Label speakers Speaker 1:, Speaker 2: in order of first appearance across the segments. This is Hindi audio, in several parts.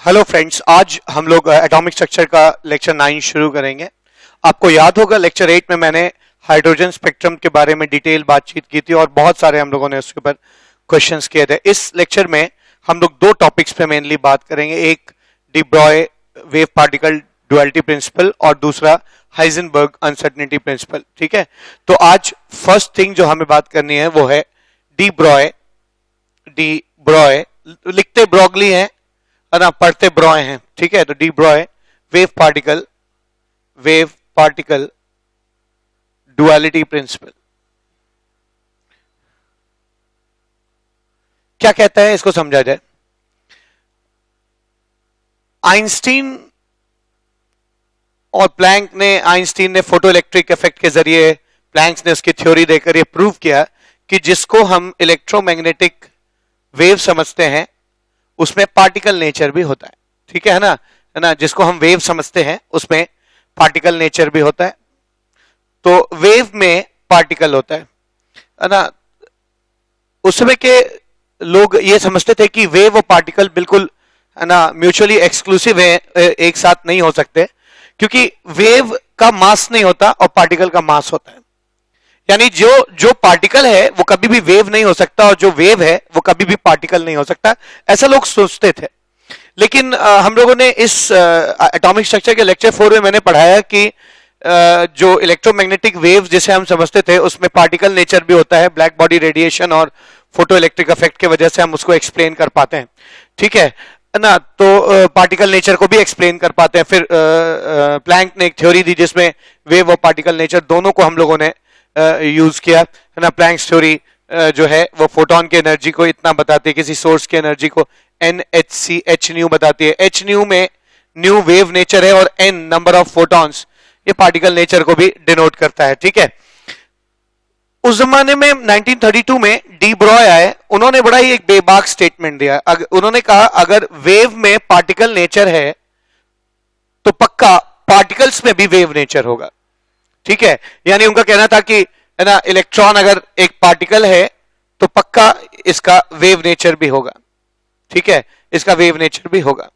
Speaker 1: हेलो फ्रेंड्स, आज हम लोग एटॉमिक स्ट्रक्चर का लेक्चर 9 शुरू करेंगे। आपको याद होगा लेक्चर 8 में मैंने हाइड्रोजन स्पेक्ट्रम के बारे में डिटेल बातचीत की थी और बहुत सारे हम लोगों ने उसके ऊपर क्वेश्चंस किए थे। इस लेक्चर में हम लोग दो टॉपिक्स पे मेनली बात करेंगे, एक de Broglie wave particle duality principle और दूसरा हाइजेनबर्ग अनसर्टेनिटी प्रिंसिपल। ठीक है, तो आज फर्स्ट थिंग जो हमें बात करनी है वो है डी ब्रॉय लिखते ब्रॉगली है ना, पढ़ते ब्रॉय हैं। ठीक है, तो de Broglie wave particle duality principle क्या कहता है, इसको समझा जाए। आइंस्टीन ने फोटो इलेक्ट्रिक इफेक्ट के जरिए प्लैंक्स ने उसकी थ्योरी देकर यह प्रूव किया कि जिसको हम इलेक्ट्रोमैग्नेटिक वेव समझते हैं उसमें पार्टिकल नेचर भी होता है। ठीक है ना, जिसको हम वेव समझते हैं उसमें पार्टिकल नेचर भी होता है। तो वेव में पार्टिकल होता है ना। उस समय के लोग ये समझते थे कि वेव और पार्टिकल बिल्कुल है ना म्यूचुअली एक्सक्लूसिव है, एक साथ नहीं हो सकते, क्योंकि वेव का मास नहीं होता और पार्टिकल का मास होता है। यानी जो पार्टिकल है वो कभी भी वेव नहीं हो सकता और जो वेव है वो कभी भी पार्टिकल नहीं हो सकता, ऐसा लोग सोचते थे। लेकिन हम लोगों ने इस एटॉमिक स्ट्रक्चर के लेक्चर 4 में मैंने पढ़ाया कि जो इलेक्ट्रोमैग्नेटिक वेव जिसे हम समझते थे उसमें पार्टिकल नेचर भी होता है। ब्लैक बॉडी रेडिएशन और फोटो इलेक्ट्रिक इफेक्ट की वजह से हम उसको एक्सप्लेन कर पाते हैं। ठीक है ना, तो पार्टिकल नेचर को भी एक्सप्लेन कर पाते हैं। फिर प्लैंक ने एक थ्योरी दी जिसमें वेव और पार्टिकल नेचर दोनों को हम लोगों ने यूज किया है ना। प्लैंक्स थ्योरी जो है वो फोटोन की एनर्जी को इतना बताती है, किसी सोर्स की एनर्जी को NhC h न्यू बताती है। h न्यू में न्यू वेव नेचर है और n नंबर ऑफ फोटॉन्स, ये पार्टिकल नेचर को भी डिनोट करता है। ठीक है, उस जमाने में 1932 में डी ब्रॉय आए, उन्होंने बड़ा ही एक बेबाक स्टेटमेंट दिया। उन्होंने कहा अगर वेव में पार्टिकल नेचर है तो पक्का पार्टिकल्स में भी वेव नेचर होगा। ठीक है, यानी उनका कहना था कि है ना, इलेक्ट्रॉन अगर एक पार्टिकल है तो पक्का इसका वेव नेचर भी होगा। ठीक है, इसका वेव नेचर भी होगा।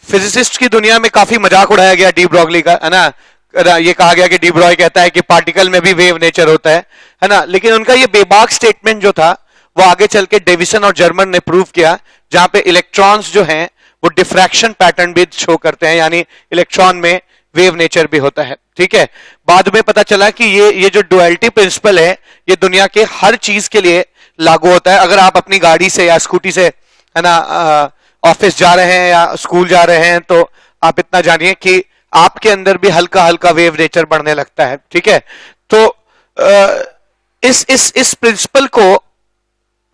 Speaker 1: फिजिसिस्ट की दुनिया में काफी मजाक उड़ाया गया डी ब्रॉगली का, है ना। ये कहा गया कि डी ब्रॉय कहता है कि पार्टिकल में भी वेव नेचर होता है ना। लेकिन उनका ये बेबाक स्टेटमेंट जो था वो आगे चल के डेविसन और जर्मन ने प्रूव किया, जहां पे इलेक्ट्रॉन्स जो हैं वो डिफ्रैक्शन पैटर्न भी शो करते हैं, यानी इलेक्ट्रॉन में वेव नेचर भी होता है। ठीक है, बाद में पता चला कि ये जो डुअलिटी प्रिंसिपल है ये दुनिया के हर चीज के लिए लागू होता है। अगर आप अपनी गाड़ी से या स्कूटी से है ना ऑफिस जा रहे हैं या स्कूल जा रहे हैं तो आप इतना जानिए कि आपके अंदर भी हल्का हल्का वेव नेचर बढ़ने लगता है। ठीक है, तो इस प्रिंसिपल को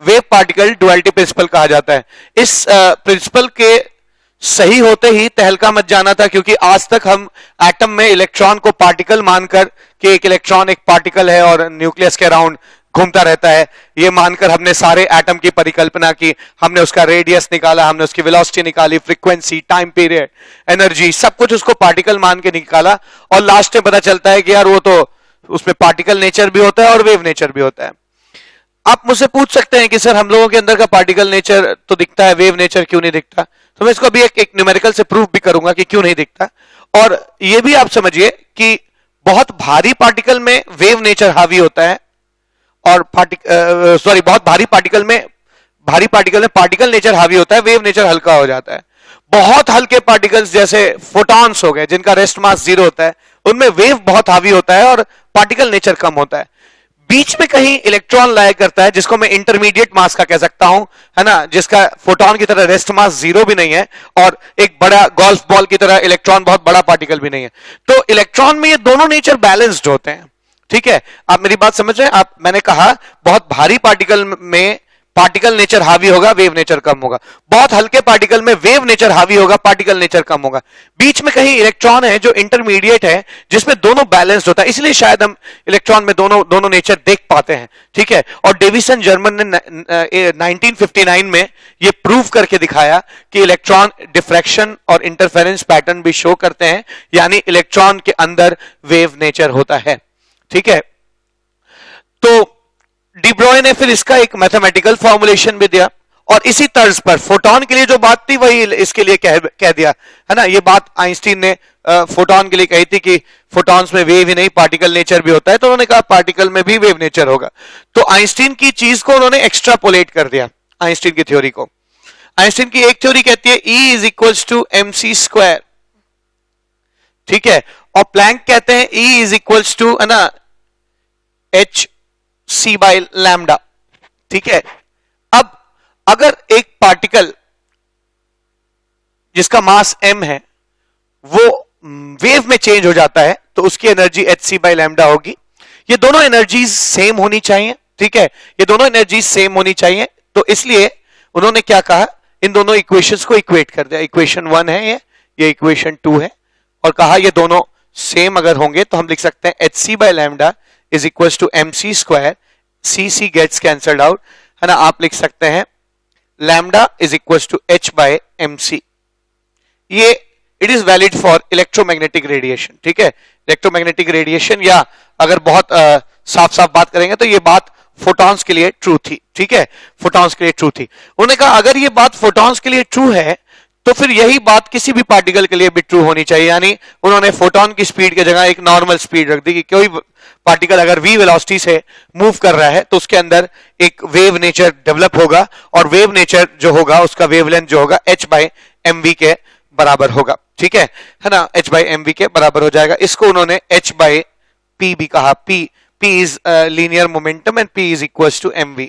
Speaker 1: वेव पार्टिकल डुअलिटी प्रिंसिपल कहा जाता है। इस प्रिंसिपल के सही होते ही तहलका मच जाना था, क्योंकि आज तक हम एटम में इलेक्ट्रॉन को पार्टिकल मानकर कि एक इलेक्ट्रॉन एक पार्टिकल है और न्यूक्लियस के अराउंड घूमता रहता है, ये मानकर हमने सारे एटम की परिकल्पना की। हमने उसका रेडियस निकाला, हमने उसकी वेलोसिटी निकाली, फ्रीक्वेंसी, टाइम पीरियड, एनर्जी, सब कुछ उसको पार्टिकल मान के निकाला और लास्ट में पता चलता है कि यार वो तो उसमें पार्टिकल नेचर भी होता है और वेव नेचर भी होता है। आप मुझसे पूछ सकते हैं कि सर हम लोगों के अंदर का पार्टिकल नेचर तो दिखता है, वेव नेचर क्यों नहीं दिखता? तो मैं इसको अभी एक न्यूमेरिकल से प्रूफ भी करूंगा कि क्यों नहीं दिखता। और ये भी आप समझिए कि बहुत भारी पार्टिकल में वेव नेचर हावी होता है और बहुत भारी पार्टिकल में पार्टिकल नेचर हावी होता है, वेव नेचर हल्का हो जाता है। बहुत हल्के पार्टिकल्स जैसे फोटॉन्स हो गए जिनका रेस्ट मास 0 होता है, उनमें वेव बहुत हावी होता है और पार्टिकल नेचर कम होता है। बीच में कहीं इलेक्ट्रॉन लाया करता है जिसको मैं इंटरमीडिएट मास का कह सकता हूं, है ना, जिसका फोटॉन की तरह रेस्ट मास 0 भी नहीं है और एक बड़ा गोल्फ बॉल की तरह इलेक्ट्रॉन बहुत बड़ा पार्टिकल भी नहीं है। तो इलेक्ट्रॉन में ये दोनों नेचर बैलेंस्ड होते हैं। ठीक है, आप मेरी बात समझ रहे हैं? मैंने कहा बहुत भारी पार्टिकल में पार्टिकल नेचर हावी होगा, वेव नेचर कम होगा। बहुत हल्के पार्टिकल में वेव नेचर हावी होगा, पार्टिकल नेचर कम होगा। बीच में कहीं इलेक्ट्रॉन है जो इंटरमीडिएट है जिसमें दोनों बैलेंस्ड होता है, इसलिए शायद हम इलेक्ट्रॉन में दोनों नेचर देख पाते हैं। ठीक है, और डेविसन जर्मन ने 1959 में यह प्रूव करके दिखाया कि इलेक्ट्रॉन डिफ्रैक्शन और इंटरफेरेंस पैटर्न भी शो करते हैं, यानी इलेक्ट्रॉन के अंदर वेव नेचर होता है। ठीक है, तो डी ब्रॉय ने फिर इसका एक मैथमेटिकल फॉर्मुलेशन भी दिया और इसी तर्ज पर फोटोन के लिए जो बात थी वही इसके लिए कह दिया है ना। ये बात आइंस्टीन ने फोटोन के लिए कही थी कि फोटॉन्स में वेव ही नहीं पार्टिकल नेचर भी होता है, तो उन्होंने कहा पार्टिकल में भी वेव नेचर होगा। तो आइंस्टीन की चीज को उन्होंने एक्स्ट्रापोलेट कर दिया, आइंस्टीन की थ्योरी को। आइंस्टीन की एक थ्योरी कहती है E is equals to mc square, ठीक है, और प्लैंक कहते हैं E इज इक्वल्स टू है ना h c बाई लैम्डा, ठीक है। अब अगर एक पार्टिकल जिसका मास m है वो वेव में चेंज हो जाता है तो उसकी एनर्जी hc बाई लैम्डा होगी। ये दोनों एनर्जीज सेम होनी चाहिए, ठीक है, ये दोनों एनर्जीज सेम होनी चाहिए। तो इसलिए उन्होंने क्या कहा, इन दोनों इक्वेशंस को इक्वेट कर दिया। इक्वेशन 1 है ये इक्वेशन 2 है, और कहा ये दोनों सेम अगर होंगे तो हम लिख सकते हैं hc by lambda is equal to mc square, c gets cancelled out, है ना। आप लिख सकते हैं lambda is equal to h by mc। ये it is valid for electromagnetic radiation, ठीक है। इलेक्ट्रोमैग्नेटिक रेडिएशन, या अगर बहुत साफ साफ बात करेंगे तो ये बात फोटॉन्स के लिए ट्रू थी, ठीक है, फोटॉन्स के लिए ट्रू थी। उन्होंने कहा अगर ये बात फोटॉन्स के लिए ट्रू है तो फिर यही बात किसी भी पार्टिकल के लिए भी ट्रू होनी चाहिए। यानी उन्होंने फोटॉन की स्पीड की जगह एक नॉर्मल स्पीड रख दी कि कोई पार्टिकल अगर v वेलोसिटी से मूव कर रहा है तो उसके अंदर एक वेव नेचर डेवलप होगा, और वेव नेचर जो होगा उसका वेवलेंथ जो होगा h बाई mv के बराबर होगा, ठीक है ना, h बाई mv के बराबर हो जाएगा। इसको उन्होंने h बाई p भी कहा, p is linear momentum and p is equal to mv,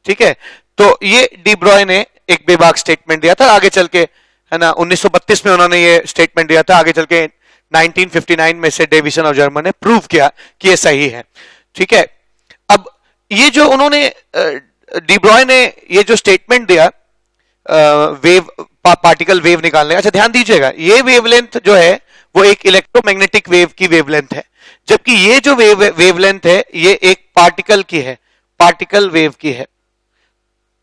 Speaker 1: ठीक है। तो ये डी ब्रॉय ने एक बेबाक स्टेटमेंट दिया था, आगे चल के है ना 1932 में उन्होंने ये स्टेटमेंट दिया था, आगे चल के 1959 में से डेविसन और जर्मन ने प्रूव किया कि ये सही है, ठीक है। अब ये जो उन्होंने डी ब्रॉय ने ये जो स्टेटमेंट दिया वेव पार्टिकल वेव निकालने, अच्छा ध्यान दीजिएगा ये वेवलेंथ जो है वो एक इलेक्ट्रोमैग्नेटिक वेव की वेवलेंथ है, जबकि ये जो वेवलेंथ है ये एक पार्टिकल की है, पार्टिकल वेव की है,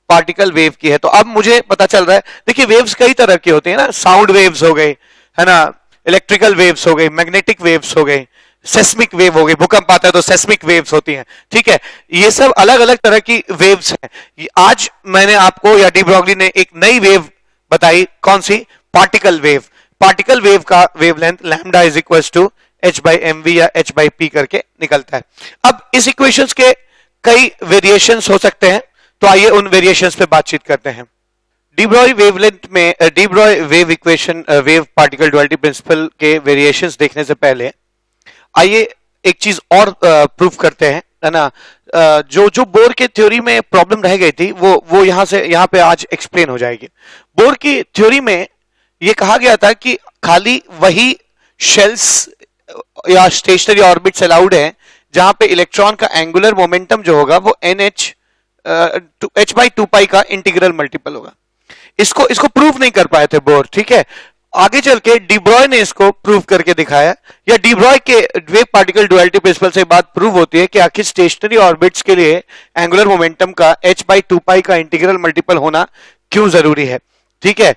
Speaker 1: पार्टिकल वेव की है। तो अब मुझे पता चल रहा है, देखिए वेव्स कई तरह के होते हैं ना, साउंड वेव्स हो गए, है ना, इलेक्ट्रिकल वेव्स हो गई, मैग्नेटिक वेव्स हो गई, सेस्मिक वेव हो गई, भूकंप आता है तो सेस्मिक वेव्स होती हैं, ठीक है। ये सब अलग अलग तरह की वेव्स हैं। आज मैंने आपको या डी ब्रॉगली ने एक नई वेव बताई, कौन सी, पार्टिकल वेव। पार्टिकल वेव का wavelength lambda is equal to h by mv या h बाई p करके निकलता है। अब इस इक्वेशंस के कई वेरिएशंस हो सकते हैं, तो आइए उन वेरिएशंस पे बातचीत करते हैं। डी ब्रॉय वेवलेंथ में de Broglie wave equation wave particle duality principle के वेरिएशंस देखने से पहले आइए एक चीज और प्रूफ करते हैं, है ना। जो बोर के थ्योरी में प्रॉब्लम रह गई थी वो यहां पे आज एक्सप्लेन हो जाएगी। बोर की थ्योरी में ये कहा गया था कि खाली वही शेल्स या स्टेशनरी ऑर्बिट्स अलाउड है जहां पे इलेक्ट्रॉन का एंगुलर मोमेंटम जो होगा वो h बाई 2 का इंटीग्रल मल्टीपल होगा। इसको प्रूव नहीं कर पाए थे बोर, ठीक है। आगे चल के डी ब्रॉय ने इसको प्रूव करके दिखाया, या डी ब्रॉय के वेव पार्टिकल ड्युअलिटी प्रिंसिपल से बात प्रूव होती है कि आखिर स्टेशनरी ऑर्बिट्स के लिए एंगुलर मोमेंटम का h बाई 2 का इंटीग्रल मल्टीपल होना क्यों जरूरी है, ठीक है।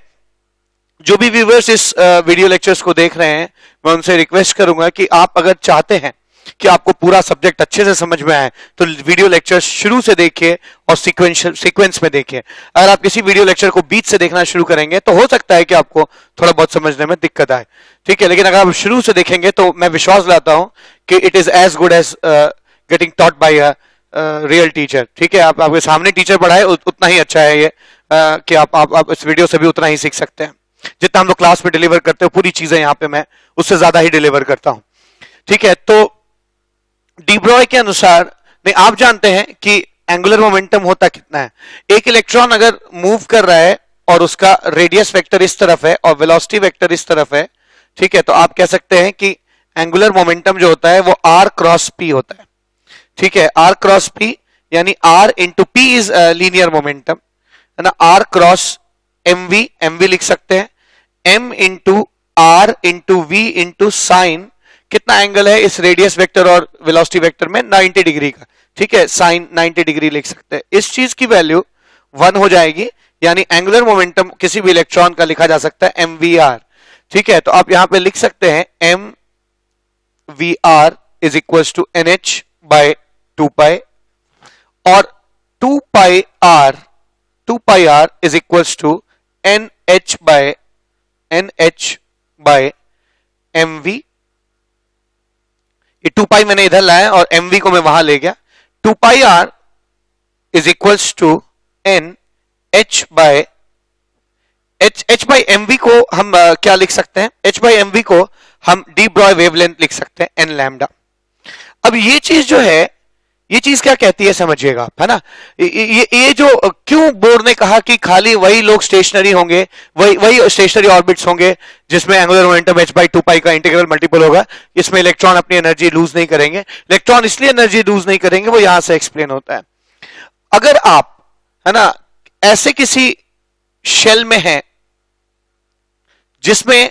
Speaker 1: जो भी व्यूअर्स इस वीडियो लेक्चर्स को देख रहे हैं मैं उनसे रिक्वेस्ट करूंगा कि आप अगर चाहते हैं कि आपको पूरा सब्जेक्ट अच्छे से समझ में आए तो वीडियो लेक्चर शुरू से देखिए और सीक्वेंस में देखिए। अगर आप किसी वीडियो लेक्चर को बीच से देखना शुरू करेंगे तो हो सकता है कि आपको थोड़ा बहुत समझने में दिक्कत आए, ठीक है, लेकिन अगर आप शुरू से देखेंगे तो मैं विश्वास लाता हूं कि it is as good as getting taught by a real teacher, ठीक है। आप आपके सामने टीचर पढ़ाए उतना ही अच्छा है ये कि आप इस वीडियो से भी उतना ही सीख सकते हैं। जितना हम लोग क्लास में डिलीवर करते हो पूरी चीजें यहाँ पे मैं उससे ज्यादा ही डिलीवर करता हूं, ठीक है। तो डी ब्रॉय के अनुसार नहीं, आप जानते हैं कि एंगुलर मोमेंटम होता कितना है। एक इलेक्ट्रॉन अगर मूव कर रहा है और उसका रेडियस वेक्टर इस तरफ है और वेलोसिटी वेक्टर इस तरफ है, ठीक है, तो आप कह सकते हैं कि एंगुलर मोमेंटम जो होता है वो r क्रॉस p होता है, ठीक है। r क्रॉस p यानी r into p is linear momentum, है ना। r क्रॉस mv लिख सकते हैं, m into r into v into sine, कितना एंगल है इस रेडियस वेक्टर और वेलोसिटी वेक्टर में, 90 डिग्री का, ठीक है, साइन 90 डिग्री लिख सकते हैं। इस चीज की वैल्यू 1 हो जाएगी, यानी एंगुलर मोमेंटम किसी भी इलेक्ट्रॉन का लिखा जा सकता है mvr, ठीक है। तो आप यहां पे लिख सकते हैं mvr is equal to nh by 2 pi, और 2 pi r 2 pi r is equals to NH by mv। ये 2 पाई मैंने इधर लाया और mv को मैं वहां ले गया। 2 pi r is equals to NH by h by mv को हम क्या लिख सकते हैं? h बाई mv को हम डी ब्रॉय वेवलेंथ लिख सकते हैं n लैम्डा। अब ये चीज जो है, ये चीज क्या कहती है समझिएगा आप, है ना। ये जो क्यों बोर्ड ने कहा कि खाली वही लोग स्टेशनरी होंगे, वही स्टेशनरी ऑर्बिट्स होंगे जिसमें एंगुलर मोमेंटम h बाई 2 पाई का इंटीग्रल मल्टीपल होगा, इसमें इलेक्ट्रॉन अपनी एनर्जी लूज नहीं करेंगे। इलेक्ट्रॉन इसलिए एनर्जी लूज नहीं करेंगे, वो यहां से एक्सप्लेन होता है। अगर आप, है ना, ऐसे किसी शेल में हैं जिसमें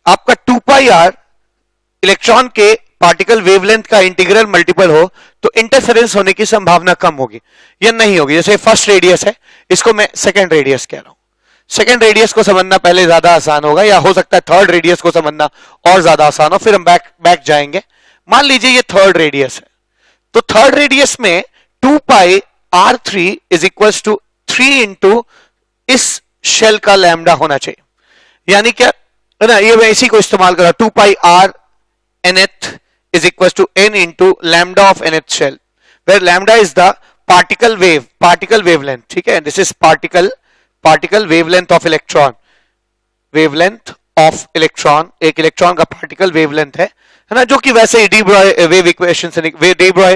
Speaker 1: आपका 2 पाई आर इलेक्ट्रॉन के पार्टिकल वेवलेंथ का इंटीग्रल मल्टीपल हो, तो इंटरफेरेंस होने की संभावना कम होगी या नहीं होगी। जैसे फर्स्ट रेडियस है, इसको मैं सेकंड रेडियस कह रहा हूं। सेकंड रेडियस को समझना पहले ज्यादा आसान होगा, या हो सकता है थर्ड रेडियस को समझना और ज्यादा आसान हो, फिर हम बैक जाएंगे। मान लीजिए ये थर्ड रेडियस है, तो थर्ड रेडियस में 2 pi r3 is equal to 3 into इस शेल का लैम्डा होना चाहिए। यानी क्या है ना, ये मैं इसी को इस्तेमाल कर रहा हूं। 2 pi r nth is equal to n into lambda of nth shell, where lambda is the particle wavelength. ठीक है, this is particle wavelength of electron, wavelength of electron, एक इलेक्ट्रॉन का पार्टिकल वेवलेंथ है ना, जो कि वैसे ही डी ब्रॉय वेव इक्वेशन से डी ब्रॉय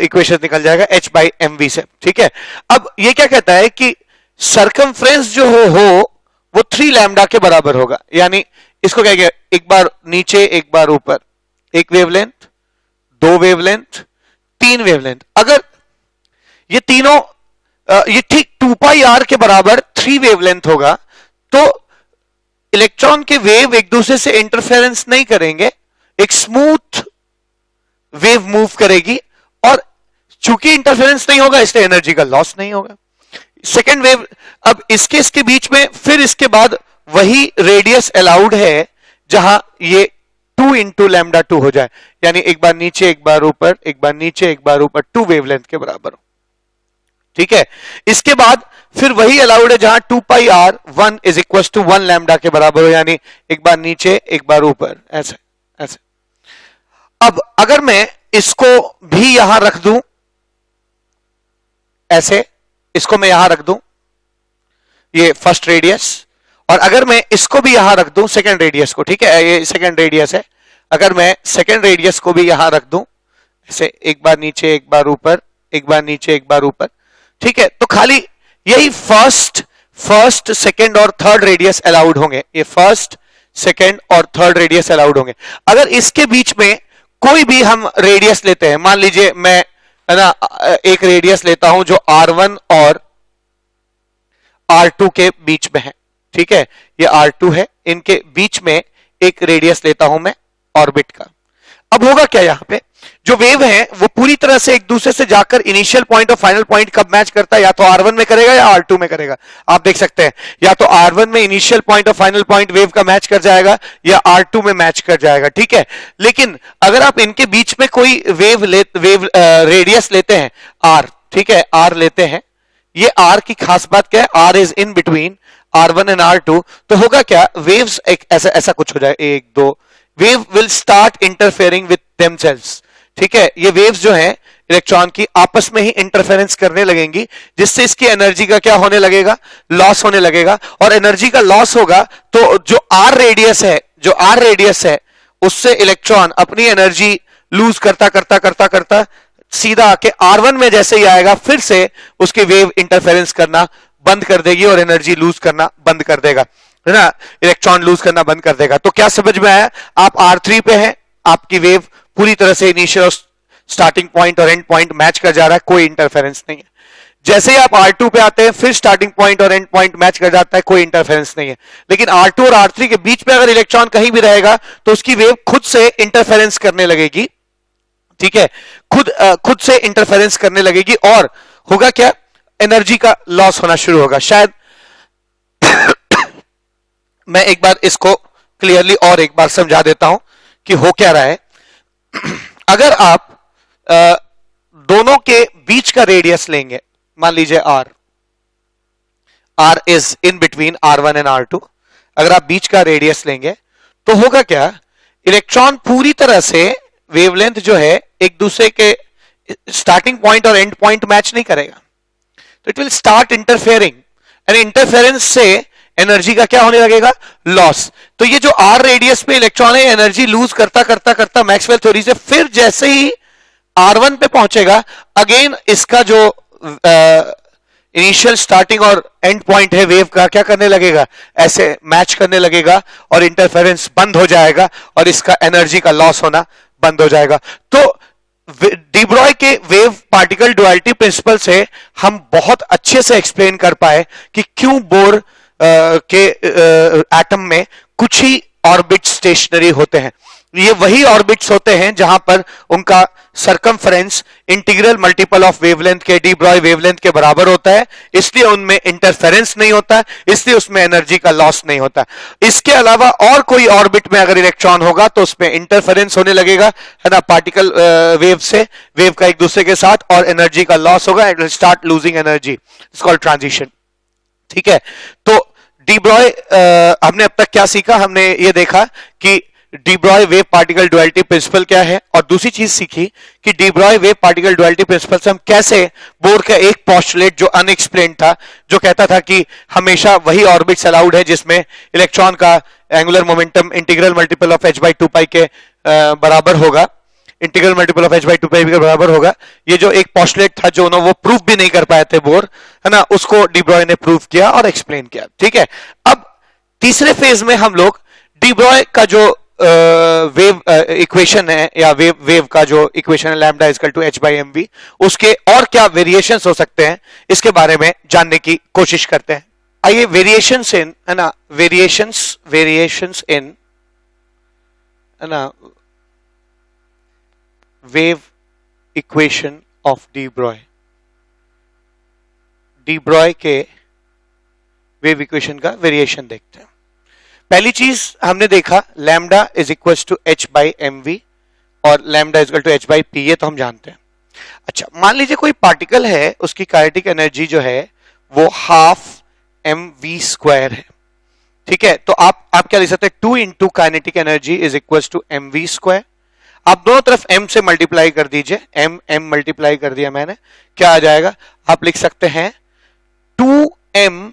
Speaker 1: इक्वेशन निकल जाएगा h बाई mv से। ठीक है, अब ये क्या कहता है कि सरकमफ्रेंस जो हो वो 3 लैम्डा के बराबर होगा। यानी इसको क्या किया, एक बार नीचे एक बार ऊपर, एक वेवलेंथ, 2 वेवलेंथ, 3 वेवलेंथ। अगर ये तीनों ये ठीक 2 पाई r के बराबर 3 वेवलेंथ होगा, तो इलेक्ट्रॉन के वेव एक दूसरे से इंटरफेरेंस नहीं करेंगे, एक स्मूथ वेव मूव करेगी, और चूंकि इंटरफेरेंस नहीं होगा इसलिए एनर्जी का लॉस नहीं होगा। सेकेंड वेव, अब इसके बीच में फिर इसके बाद वही रेडियस अलाउड है जहां ये 2 इंटू लैम्डा 2 हो जाए, यानी एक बार नीचे एक बार ऊपर, एक बार नीचे एक बार ऊपर, 2 वेवलेंथ के बराबर हो। ठीक है, इसके बाद फिर वही अलाउड है जहां 2 pi r 1 is equal to 1 lambda के बराबर हो, यानी एक बार नीचे एक बार ऊपर, ऐसे ऐसे। अब अगर मैं इसको भी यहां रख दूं, ऐसे इसको मैं यहां रख दूं, ये फर्स्ट रेडियस, और अगर मैं इसको भी यहां रख दूं सेकंड रेडियस को, ठीक है, ये सेकंड रेडियस है, अगर मैं सेकंड रेडियस को भी यहां रख दूं, ऐसे एक बार नीचे एक बार ऊपर, एक बार नीचे एक बार ऊपर, ठीक है, तो खाली यही फर्स्ट सेकंड और थर्ड रेडियस अलाउड होंगे, ये फर्स्ट सेकंड और थर्ड रेडियस अलाउड होंगे। अगर इसके बीच में कोई भी हम रेडियस लेते हैं, मान लीजिए मैं, है ना, एक रेडियस लेता हूं जो r1 और r2 के बीच में है। ठीक है, ये r2 है, इनके बीच में एक रेडियस लेता हूं मैं ऑर्बिट का। अब होगा क्या, यहां पे जो वेव है वो पूरी तरह से एक दूसरे से जाकर इनिशियल पॉइंट और फाइनल पॉइंट कब मैच करता है, या तो r1 में करेगा या r2 में करेगा। आप देख सकते हैं, या तो r1 में इनिशियल पॉइंट और फाइनल पॉइंट वेव का मैच कर जाएगा, या r2 में मैच कर जाएगा। ठीक है, लेकिन अगर आप इनके बीच में कोई वेव रेडियस लेते हैं r, ठीक है, r लेते हैं, ये r की खास बात क्या है, r is in between r1 and r2, तो होगा क्या, वेव्स एक ऐसा कुछ हो जाए, 1 2 wave will start interfering with themselves. ठीक है, ये वेव्स जो हैं इलेक्ट्रॉन की आपस में ही इंटरफेरेंस करने लगेंगी, जिससे इसकी एनर्जी का क्या होने लगेगा, लॉस होने लगेगा। और एनर्जी का लॉस होगा तो जो r रेडियस है उससे इलेक्ट्रॉन अपनी एनर्जी लूज करता सीधा आके r1 में जैसे ही आएगा, फिर से उसकी वेव इंटरफेरेंस करना बंद कर देगी और एनर्जी लूज करना बंद कर देगा, है ना, इलेक्ट्रॉन लूज करना बंद कर देगा। तो क्या समझ में आया, आप r3 पे हैं, आपकी वेव पूरी तरह से इनिशियल स्टार्टिंग पॉइंट और एंड पॉइंट मैच कर जा रहा है, कोई इंटरफेरेंस नहीं है। जैसे ही आप r2 पे आते हैं, फिर स्टार्टिंग पॉइंट और एंड पॉइंट मैच कर जाता है, कोई इंटरफेरेंस नहीं है। लेकिन r2 और r3 के बीच में अगर इलेक्ट्रॉन कहीं भी रहेगा तो उसकी वेव खुद से इंटरफेरेंस करने लगेगी। ठीक है, खुद से इंटरफेरेंस करने लगेगी, और होगा क्या, एनर्जी का लॉस होना शुरू होगा। शायद मैं एक बार इसको क्लियरली और एक बार समझा देता हूं कि हो क्या रहा है। अगर आप दोनों के बीच का रेडियस लेंगे, मान लीजिए r is in between r1 and r2, अगर आप बीच का रेडियस लेंगे तो होगा क्या, इलेक्ट्रॉन पूरी तरह से वेवलेंथ जो है एक दूसरे के स्टार्टिंग पॉइंट और एंड पॉइंट मैच नहीं करेगा, तो it will start interfering and interference से एनर्जी का क्या होने लगेगा, लॉस। तो ये जो r रेडियस पे इलेक्ट्रॉन है एनर्जी लूज करता करता करता मैक्सवेल थ्योरी से फिर जैसे ही r1 पे पहुंचेगा, अगेन इसका जो इनिशियल स्टार्टिंग और एंड पॉइंट है वेव का क्या करने लगेगा, ऐसे मैच करने लगेगा और इंटरफेरेंस बंद हो जाएगा और इसका एनर्जी का लॉस होना बंद हो जाएगा। तो डी ब्रॉय के वेव पार्टिकल डुअलिटी प्रिंसिपल से हम बहुत अच्छे से एक्सप्लेन कर पाए कि क्यों बोर के एटम में कुछ ही ऑर्बिट स्टेशनरी होते हैं। ये वही ऑर्बिट्स होते हैं जहां पर उनका circumference integral multiple of wavelength के डी ब्रॉय वेवलेंथ के बराबर होता है, इसलिए उनमें इंटरफेरेंस नहीं होता, इसलिए उसमें एनर्जी का लॉस नहीं होता। इसके अलावा और कोई ऑर्बिट में अगर इलेक्ट्रॉन होगा तो उसमें इंटरफेरेंस होने लगेगा, है ना, पार्टिकल वेव से, वेव का एक दूसरे के साथ, और एनर्जी का लॉस होगा, it will start losing energy, it's called transition. ठीक है, तो डी ब्रॉय हमने अब तक क्या सीखा, हमने ये देखा कि de Broglie wave particle duality principle क्या है, और दूसरी चीज सीखी कि de Broglie wave particle duality principle से हम कैसे बोर का एक पोस्टुलेट जो अनएक्सप्लेन्ड था, जो कहता था कि हमेशा वही ऑर्बिट्स अलाउड है जिसमें इलेक्ट्रॉन का angular momentum integral multiple of h/2π के बराबर होगा, इंटीग्रल मल्टीपल ऑफ h/2π के बराबर होगा, ये जो एक पोस्टुलेट था जो वो प्रूफ भी नहीं कर पाए थे बोर, है ना, उसको डी ब्रॉय ने प्रूफ किया और एक्सप्लेन किया। ठीक है, अब तीसरे फेज में हम लोग डी ब्रॉय का जो वेव इक्वेशन है, या वेव का जो इक्वेशन है लैम्डा इक्वल टू h/mv, उसके और क्या वेरिएशंस हो सकते हैं इसके बारे में जानने की कोशिश करते हैं। आइए वेरिएशंस इन, है ना, वेरिएशंस इन, है ना, wave equation of D Broglie के वेव इक्वेशन का वेरिएशन देखते हैं। पहली चीज हमने देखा lambda is equal to h/mv और lambda is equal to h/p, ये तो हम जानते हैं। अच्छा, मान लीजिए कोई पार्टिकल है, उसकी काइनेटिक एनर्जी जो है वो हाफ mv² है। ठीक है, तो आप क्या लिख सकते हैं, 2 into kinetic energy is equal to mv²। आप दोनों तरफ m से मल्टीप्लाई कर दीजिए, m मल्टीप्लाई कर दिया मैंने, क्या आ जाएगा, आप लिख सकते हैं 2m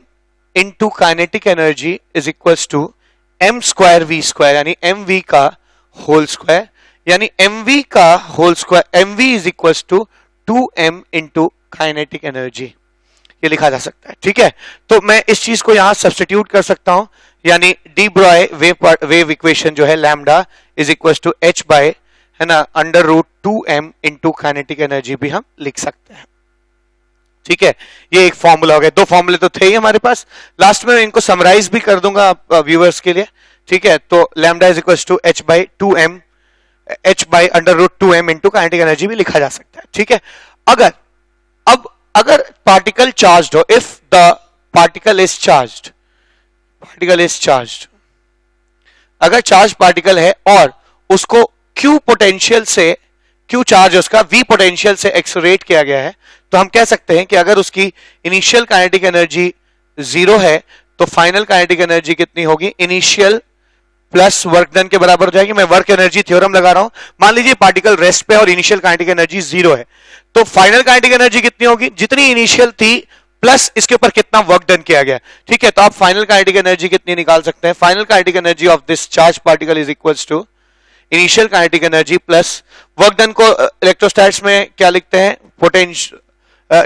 Speaker 1: into kinetic energy is equal to m² v², यानी mv का होल स्क्वायर, यानी mv का whole square, mv is equal to 2m into kinetic energy, ये लिखा जा सकता है। ठीक है, तो मैं इस चीज को यहां सब्स्टिट्यूट कर सकता हूं, यानी डी ब्रॉय वेव इक्वेशन जो है lambda is equal to h by, है ना, √2m इंटू काइनेटिक एनर्जी भी हम लिख सकते हैं। ठीक है, ये एक फॉर्मूला हो गया, दो फॉर्मूले तो थे ही हमारे पास, लास्ट में इनको समराइज भी कर दूंगा व्यूअर्स के लिए। ठीक है, तो lambda is equal to h by √2m into kinetic energy भी लिखा जा सकता है। ठीक है, अगर पार्टिकल चार्ज्ड हो, if the particle is charged, अगर चार्ज पार्टिकल है और उसको Q पोटेंशियल से, Q चार्ज उसका V पोटेंशियल से एक्सलरेट किया गया है, तो हम कह सकते हैं कि अगर उसकी इनिशियल काइनेटिक एनर्जी 0 है तो फाइनल काइनेटिक एनर्जी कितनी होगी, इनिशियल प्लस वर्क डन के बराबर हो जाएगी। मैं वर्क एनर्जी थ्योरम लगा रहा हूं, मान लीजिए पार्टिकल रेस्ट पे और इनिशियल काइनेटिक एनर्जी 0 है, तो फाइनल काइनेटिक एनर्जी कितनी होगी, जितनी इनिशियल थी प्लस इसके ऊपर कितना वर्क डन किया गया। ठीक है, तो आप फाइनल काइनेटिक एनर्जी कितनी निकाल सकते हैं, final kinetic energy of this charge particle is equal to initial kinetic energy plus work done को इलेक्ट्रोस्टैट्स में क्या लिखते हैं, पोटेंशियल,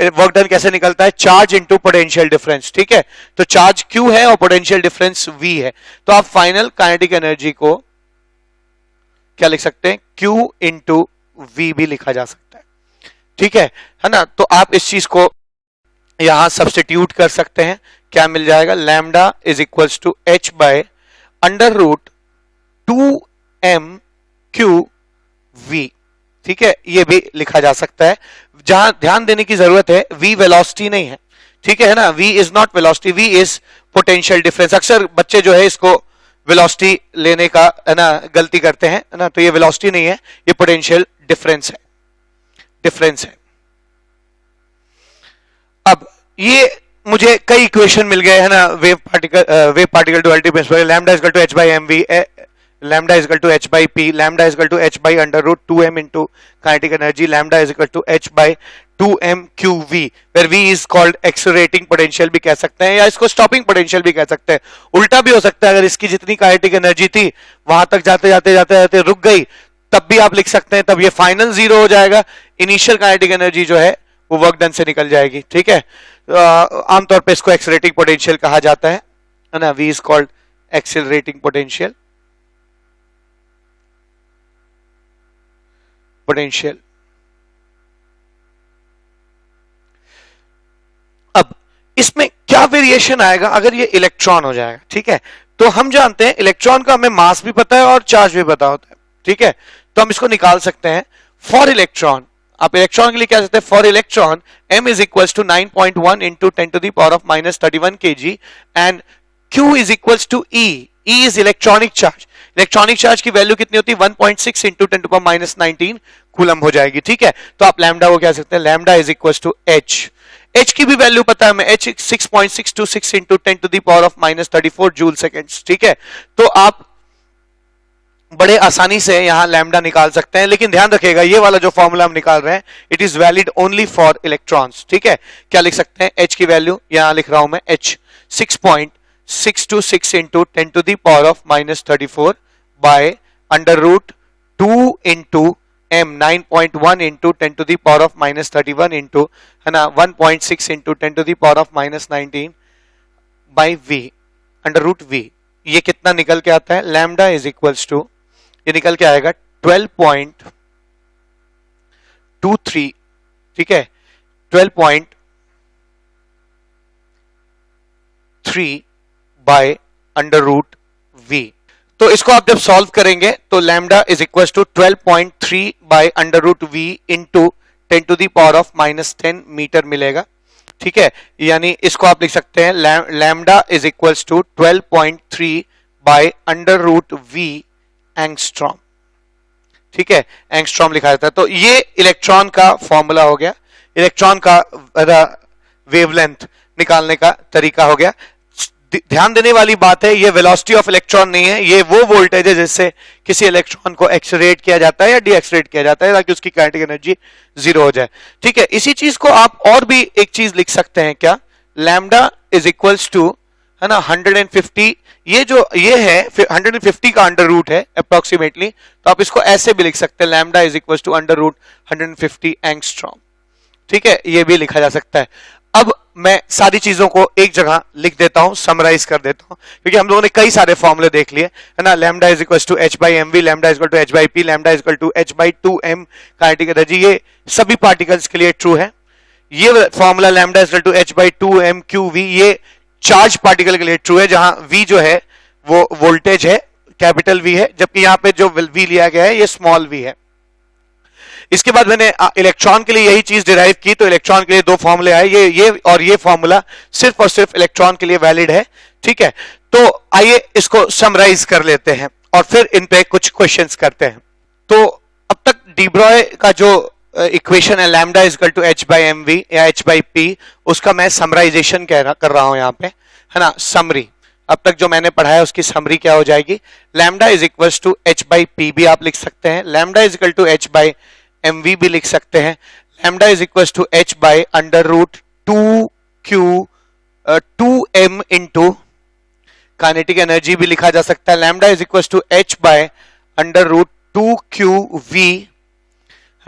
Speaker 1: वर्क डन कैसे निकलता है, चार्ज इंटू पोटेंशियल डिफरेंस। ठीक है, तो चार्ज Q है और पोटेंशियल डिफरेंस V है, तो आप फाइनल काइनेटिक एनर्जी को क्या लिख सकते हैं, Q इंटू V भी लिखा जा सकता है। ठीक है ना, तो आप इस चीज को यहां सब्स्टिट्यूट कर सकते हैं, क्या मिल जाएगा, lambda is equal to h by √2mq_v। ठीक है, ये भी लिखा जा सकता है। जहां ध्यान देने की जरूरत है, v वेलोसिटी नहीं है, ठीक है ना, v is not velocity, v is potential difference. अक्सर बच्चे जो है इसको वेलोसिटी लेने का, है ना, गलती करते हैं, है ना, तो ये वेलोसिटी नहीं है, ये पोटेंशियल डिफरेंस है। डिफरेंस है। अब ये मुझे कई इक्वेशन मिल गए है ना, wave particle duality principle, lambda is equal to h by mv, lambda is equal to h by p, lambda is equal to h by under root 2m into kinetic energy, lambda is equal to h by 2m qv, where v is called accelerating potential भी कह सकते हैं, या इसको stopping potential भी कह सकते हैं। उल्टा भी हो सकता है, अगर इसकी जितनी kinetic energy थी वहां तक जाते जाते जाते जाते रुक गई, तब भी आप लिख सकते हैं, तब ये फाइनल जीरो हो जाएगा, इनिशियल काइनेटिक एनर्जी जो है वो वर्क डन से निकल जाएगी। ठीक है, आमतौर पे इसको एक्सेलरेटिंग पोटेंशियल कहा जाता है ना, v is called accelerating potential. अब इसमें क्या वेरिएशन आएगा अगर ये इलेक्ट्रॉन हो जाएगा। ठीक है, तो हम जानते हैं इलेक्ट्रॉन का हमें मास भी पता है और चार्ज भी पता होता है। ठीक है, तो हम इसको निकाल सकते हैं। फॉर इलेक्ट्रॉन, आप इलेक्ट्रॉन के लिए क्या कहते हैं, for electron m is equals to 9.1 into 10 to the power of -31 kg and q is equals to e is electronic charge. Electronic charge की वैल्यू कितनी होती है, 1.6 इंटू 10 टू पावर -19 कूलम हो जाएगी। ठीक है, तो आप लैम्डा को क्या सकते हैं, lambda is equals to h की भी वैल्यू पता है हमें, h 6.626 into 10 to the power of -34 joule seconds. ठीक है, तो आप बड़े आसानी से यहां लैम्डा निकाल सकते हैं, लेकिन ध्यान रखिएगा ये वाला जो फॉर्मूला हम निकाल रहे हैं it is valid only for electrons. ठीक है, क्या लिख सकते हैं, h की वैल्यू यहां लिख रहा हूं मैं, h 6.626 into 10 to the power of -34 by under root 2 into m 9.1 into 10 to the power of -31 into है ना 1.6 into 10 to the power of -19 by v under root v। ये कितना निकल के आता है, लैम्डा इज इक्वल्स टू, ये निकल के आएगा 12.23। ठीक है, 12.3 बाय अंडर रूट v। तो इसको आप जब सॉल्व करेंगे तो lambda is equal to 12.3 by under root v into 10 to the power of -10 metre मिलेगा। ठीक है, यानी इसको आप लिख सकते हैं lambda is equals to 12.3 by under root v angstrom. ठीक है, एंगस्ट्रॉम लिखा जाता है। तो ये इलेक्ट्रॉन का फॉर्मूला हो गया, इलेक्ट्रॉन का वेवलेंथ निकालने का तरीका हो गया। ध्यान देने वाली बात है, ये वेलोसिटी ऑफ इलेक्ट्रॉन नहीं है, ये वो वोल्टेज है जिससे किसी इलेक्ट्रॉन को एक्सेलरेट किया जाता है या डीएक्सेलरेट किया जाता है ताकि उसकी काइनेटिक एनर्जी जीरो हो जाए। ठीक है, इसी चीज को आप और भी एक चीज लिख सकते हैं, क्या, लैम्डा इज इक्वल्स टू है ना 150, ये जो ये है 150 का अंडर रूट है अप्रोक्सीमेटली, तो आप इसको ऐसे भी लिख सकते हैं, lambda is equals to under root 150 angstrom. ठीक है, ये भी लिखा जा सकता है। अब मैं सारी चीजों को एक जगह लिख देता हूं, समराइज कर देता हूं, क्योंकि हम लोगों ने कई सारे फॉर्मूले देख लिए है ना। Lambda is equal to h by mv, lambda is equal to h by p, lambda is equal to h by 2m kinetic energy, ये सभी पार्टिकल्स के लिए ट्रू है। ये formula lambda is equal to h by 2m qv, ये चार्ज पार्टिकल के लिए ट्रू है, जहां v जो है वो वोल्टेज है, कैपिटल v है, जबकि यहां पे जो v लिया गया है ये स्मॉल v है। इसके बाद मैंने इलेक्ट्रॉन के लिए यही चीज डिराइव की, तो इलेक्ट्रॉन के लिए दो फॉर्मूले आए, ये और ये फॉर्मूला सिर्फ और सिर्फ इलेक्ट्रॉन के लिए वैलिड है। ठीक है, तो आइए इसको समराइज कर लेते हैं और फिर इन पे कुछ क्वेश्चंस करते हैं। तो अब तक डी ब्रॉय का जो इक्वेशन है lambda is equal to h by mv या h by p, उसका मैं समराइजेशन कर रहा हूं यहाँ पे, है ना, समरी। अब तक जो मैंने पढ़ा है उसकी समरी क्या हो जाएगी, lambda is equal to h by p भी आप लिख सकते हैं, lambda is equal to h by mv भी लिख सकते हैं, lambda is equal to h by under root 2m into kinetic energy भी लिखा जा सकता है, lambda is equal to h by under root 2qv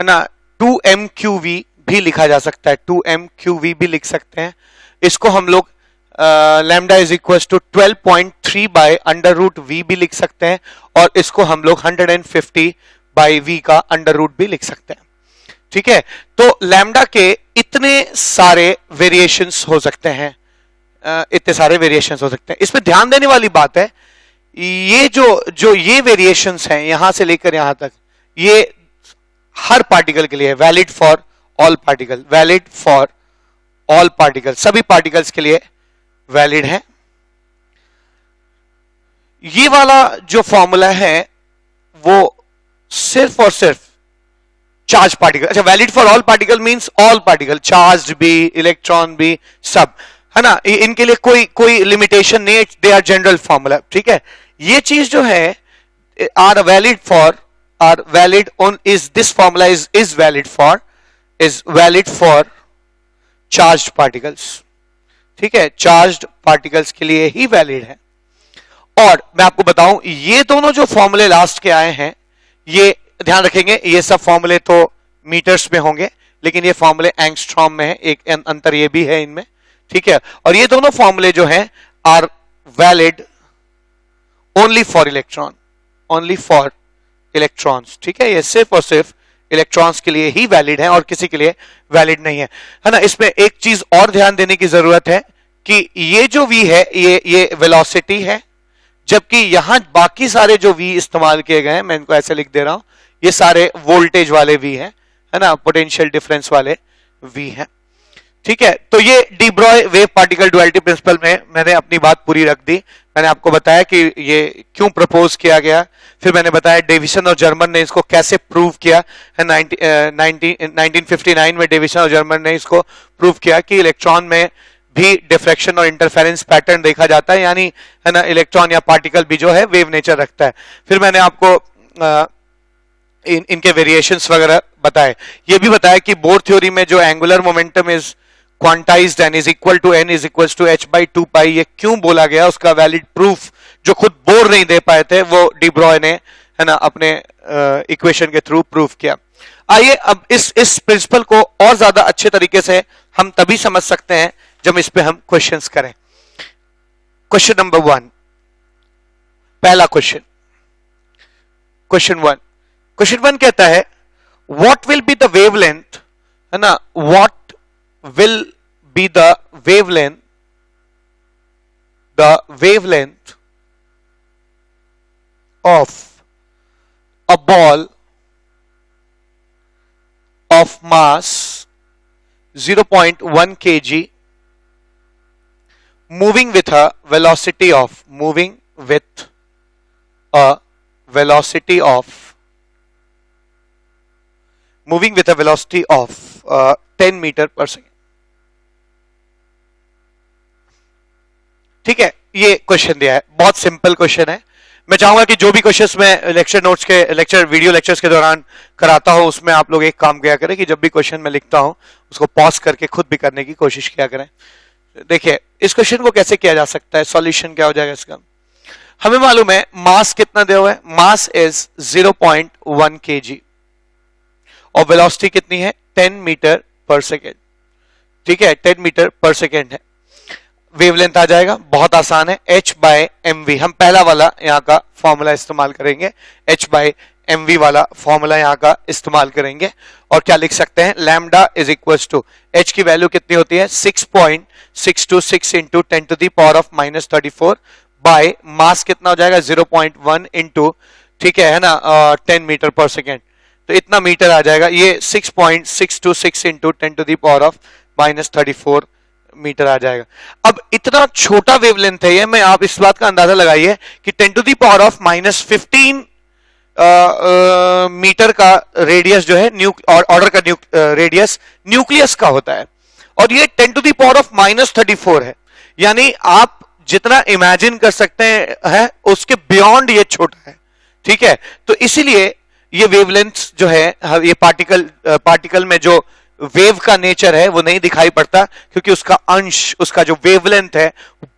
Speaker 1: है ना, 2mqv भी लिखा जा सकता है, 2mqv भी लिख सकते हैं। इसको हम लोग lambda is equal to 12.3 by under root v भी लिख सकते हैं, और इसको हम लोग 150 बाय v का अंडर रूट भी लिख सकते हैं। ठीक है, तो लैम्डा के इतने सारे वेरिएशंस हो सकते हैं, इतने सारे वेरिएशंस हो सकते हैं। इसमें ध्यान देने वाली बात है, ये जो ये वेरिएशंस हैं यहां से लेकर यहां तक, ये हर पार्टिकल के लिए है, valid for all particle, valid for all particle, सभी पार्टिकल्स के लिए वैलिड है। ये वाला जो फॉर्मूला है वो सिर्फ और सिर्फ चार्ज पार्टिकल। अच्छा, valid for all particle means all particle, charge भी, इलेक्ट्रॉन भी, सब, है ना, इनके लिए कोई कोई लिमिटेशन नहीं है, दे आर जनरल फॉर्मूला। ठीक है, ये चीज जो है are valid for, are valid on, is this formula is valid for charge particles. ठीक है, चार्ज पार्टिकल्स के लिए ही वैलिड है। और मैं आपको बताऊं, ये दोनों जो फॉर्मूले लास्ट के आए हैं, ये ध्यान रखेंगे, ये सब फॉर्मूले तो मीटर्स में होंगे, लेकिन ये फॉर्मूले एंगस्ट्रॉम में है, एक अंतर ये भी है इनमें। ठीक है, और ये दोनों फॉर्मूले जो हैं are valid only for electron, only for electrons. ठीक है, ये सिर्फ और सिर्फ इलेक्ट्रॉन्स के लिए ही वैलिड है और किसी के लिए वैलिड नहीं है ना। इसमें एक चीज और ध्यान देने की जरूरत है कि ये जो v है ये वेलोसिटी है, जबकि यहां बाकी सारे जो v इस्तेमाल किए गए हैं, मैं इनको ऐसे लिख दे रहा हूं, ये सारे वोल्टेज वाले v है ना, पोटेंशियल डिफरेंस वाले v हैं। ठीक है, तो ये de Broglie wave particle duality principle में मैंने अपनी बात पूरी रख दी। मैंने आपको बताया कि ये क्यों प्रपोज किया गया, फिर मैंने बताया डेविसन और जर्मन ने इसको कैसे प्रूव किया है। 1959 में डेविसन और जर्मन ने इसको प्रूव किया कि इलेक्ट्रॉन में भी डिफ्रैक्शन और इंटरफेरेंस पैटर्न देखा जाता है, यानी है ना, इलेक्ट्रॉन या पार्टिकल भी जो है वेव नेचर रखता है। फिर मैंने आपको इनके वेरिएशंस वगैरह बताए। ये भी बताया कि बोर थ्योरी में जो angular momentum is quantized and is equal to n is equal to h/2π, ये क्यों बोला गया, उसका वैलिड प्रूफ जो खुद बोर नहीं दे पाए थे, वो डी ब्रॉय ने, है ना, अपने इक्वेशन के थ्रू प्रूफ किया। आइए अब इस प्रिंसिपल को और ज्यादा अच्छे तरीके से हम तभी समझ सकते हैं जब इस पे हम क्वेश्चंस करें। क्वेश्चन नंबर 1, पहला क्वेश्चन, क्वेश्चन 1 कहता है what will be the wavelength, है ना, what will be the wavelength of a ball of mass 0.1 kg moving with a velocity of 10 metre per second. ठीक है, ये क्वेश्चन दिया है, बहुत सिंपल क्वेश्चन है। मैं चाहूंगा कि जो भी क्वेश्चंस मैं वीडियो लेक्चर्स के दौरान कराता हूं, उसमें आप लोग एक काम किया करें कि जब भी क्वेश्चन मैं लिखता हूं उसको पॉज करके खुद भी करने की कोशिश किया करें। देखिए, इस क्वेश्चन को कैसे किया जा सकता है, सॉल्यूशन क्या हो जाएगा इसका। हमें मालूम है मास कितना दिया हुआ है, मास इज 0.1 kg और वेलोसिटी कितनी है, 10 मीटर पर सेकेंड। ठीक है, 10 मीटर पर सेकेंड है। वेवलेंथ आ जाएगा, बहुत आसान है, h/mv। हम पहला वाला यहाँ का फॉर्मूला इस्तेमाल करेंगे, h/mv वाला फॉर्मूला यहाँ का इस्तेमाल करेंगे। और क्या लिख सकते हैं, lambda is equal to, h की वैल्यू कितनी होती है, 6.626 इंटू 10⁻⁻34 बाय मास कितना हो जाएगा, 0.1 इंटू, ठीक है ना, 10 मीटर पर सेकेंड, तो इतना मीटर आ जाएगा। ये 6.626 इंटू 10⁻⁻34 मीटर आ जाएगा। अब इतना छोटा वेवलेंथ है ये, मैं आप इस बात का अंदाजा लगाइए कि 10⁻⁻15 मीटर का रेडियस जो है ऑर्डर का रेडियस न्यूक्लियस का होता है, और ये 10⁻34 है, यानी आप जितना इमेजिन कर सकते हैं उसके बियॉन्ड ये छोटा है। ठीक है, तो इसीलिए ये वेवलेंथ जो है, ये पार्टिकल में जो वेव का नेचर है वो नहीं दिखाई पड़ता, क्योंकि उसका अंश, उसका जो वेवलेंथ है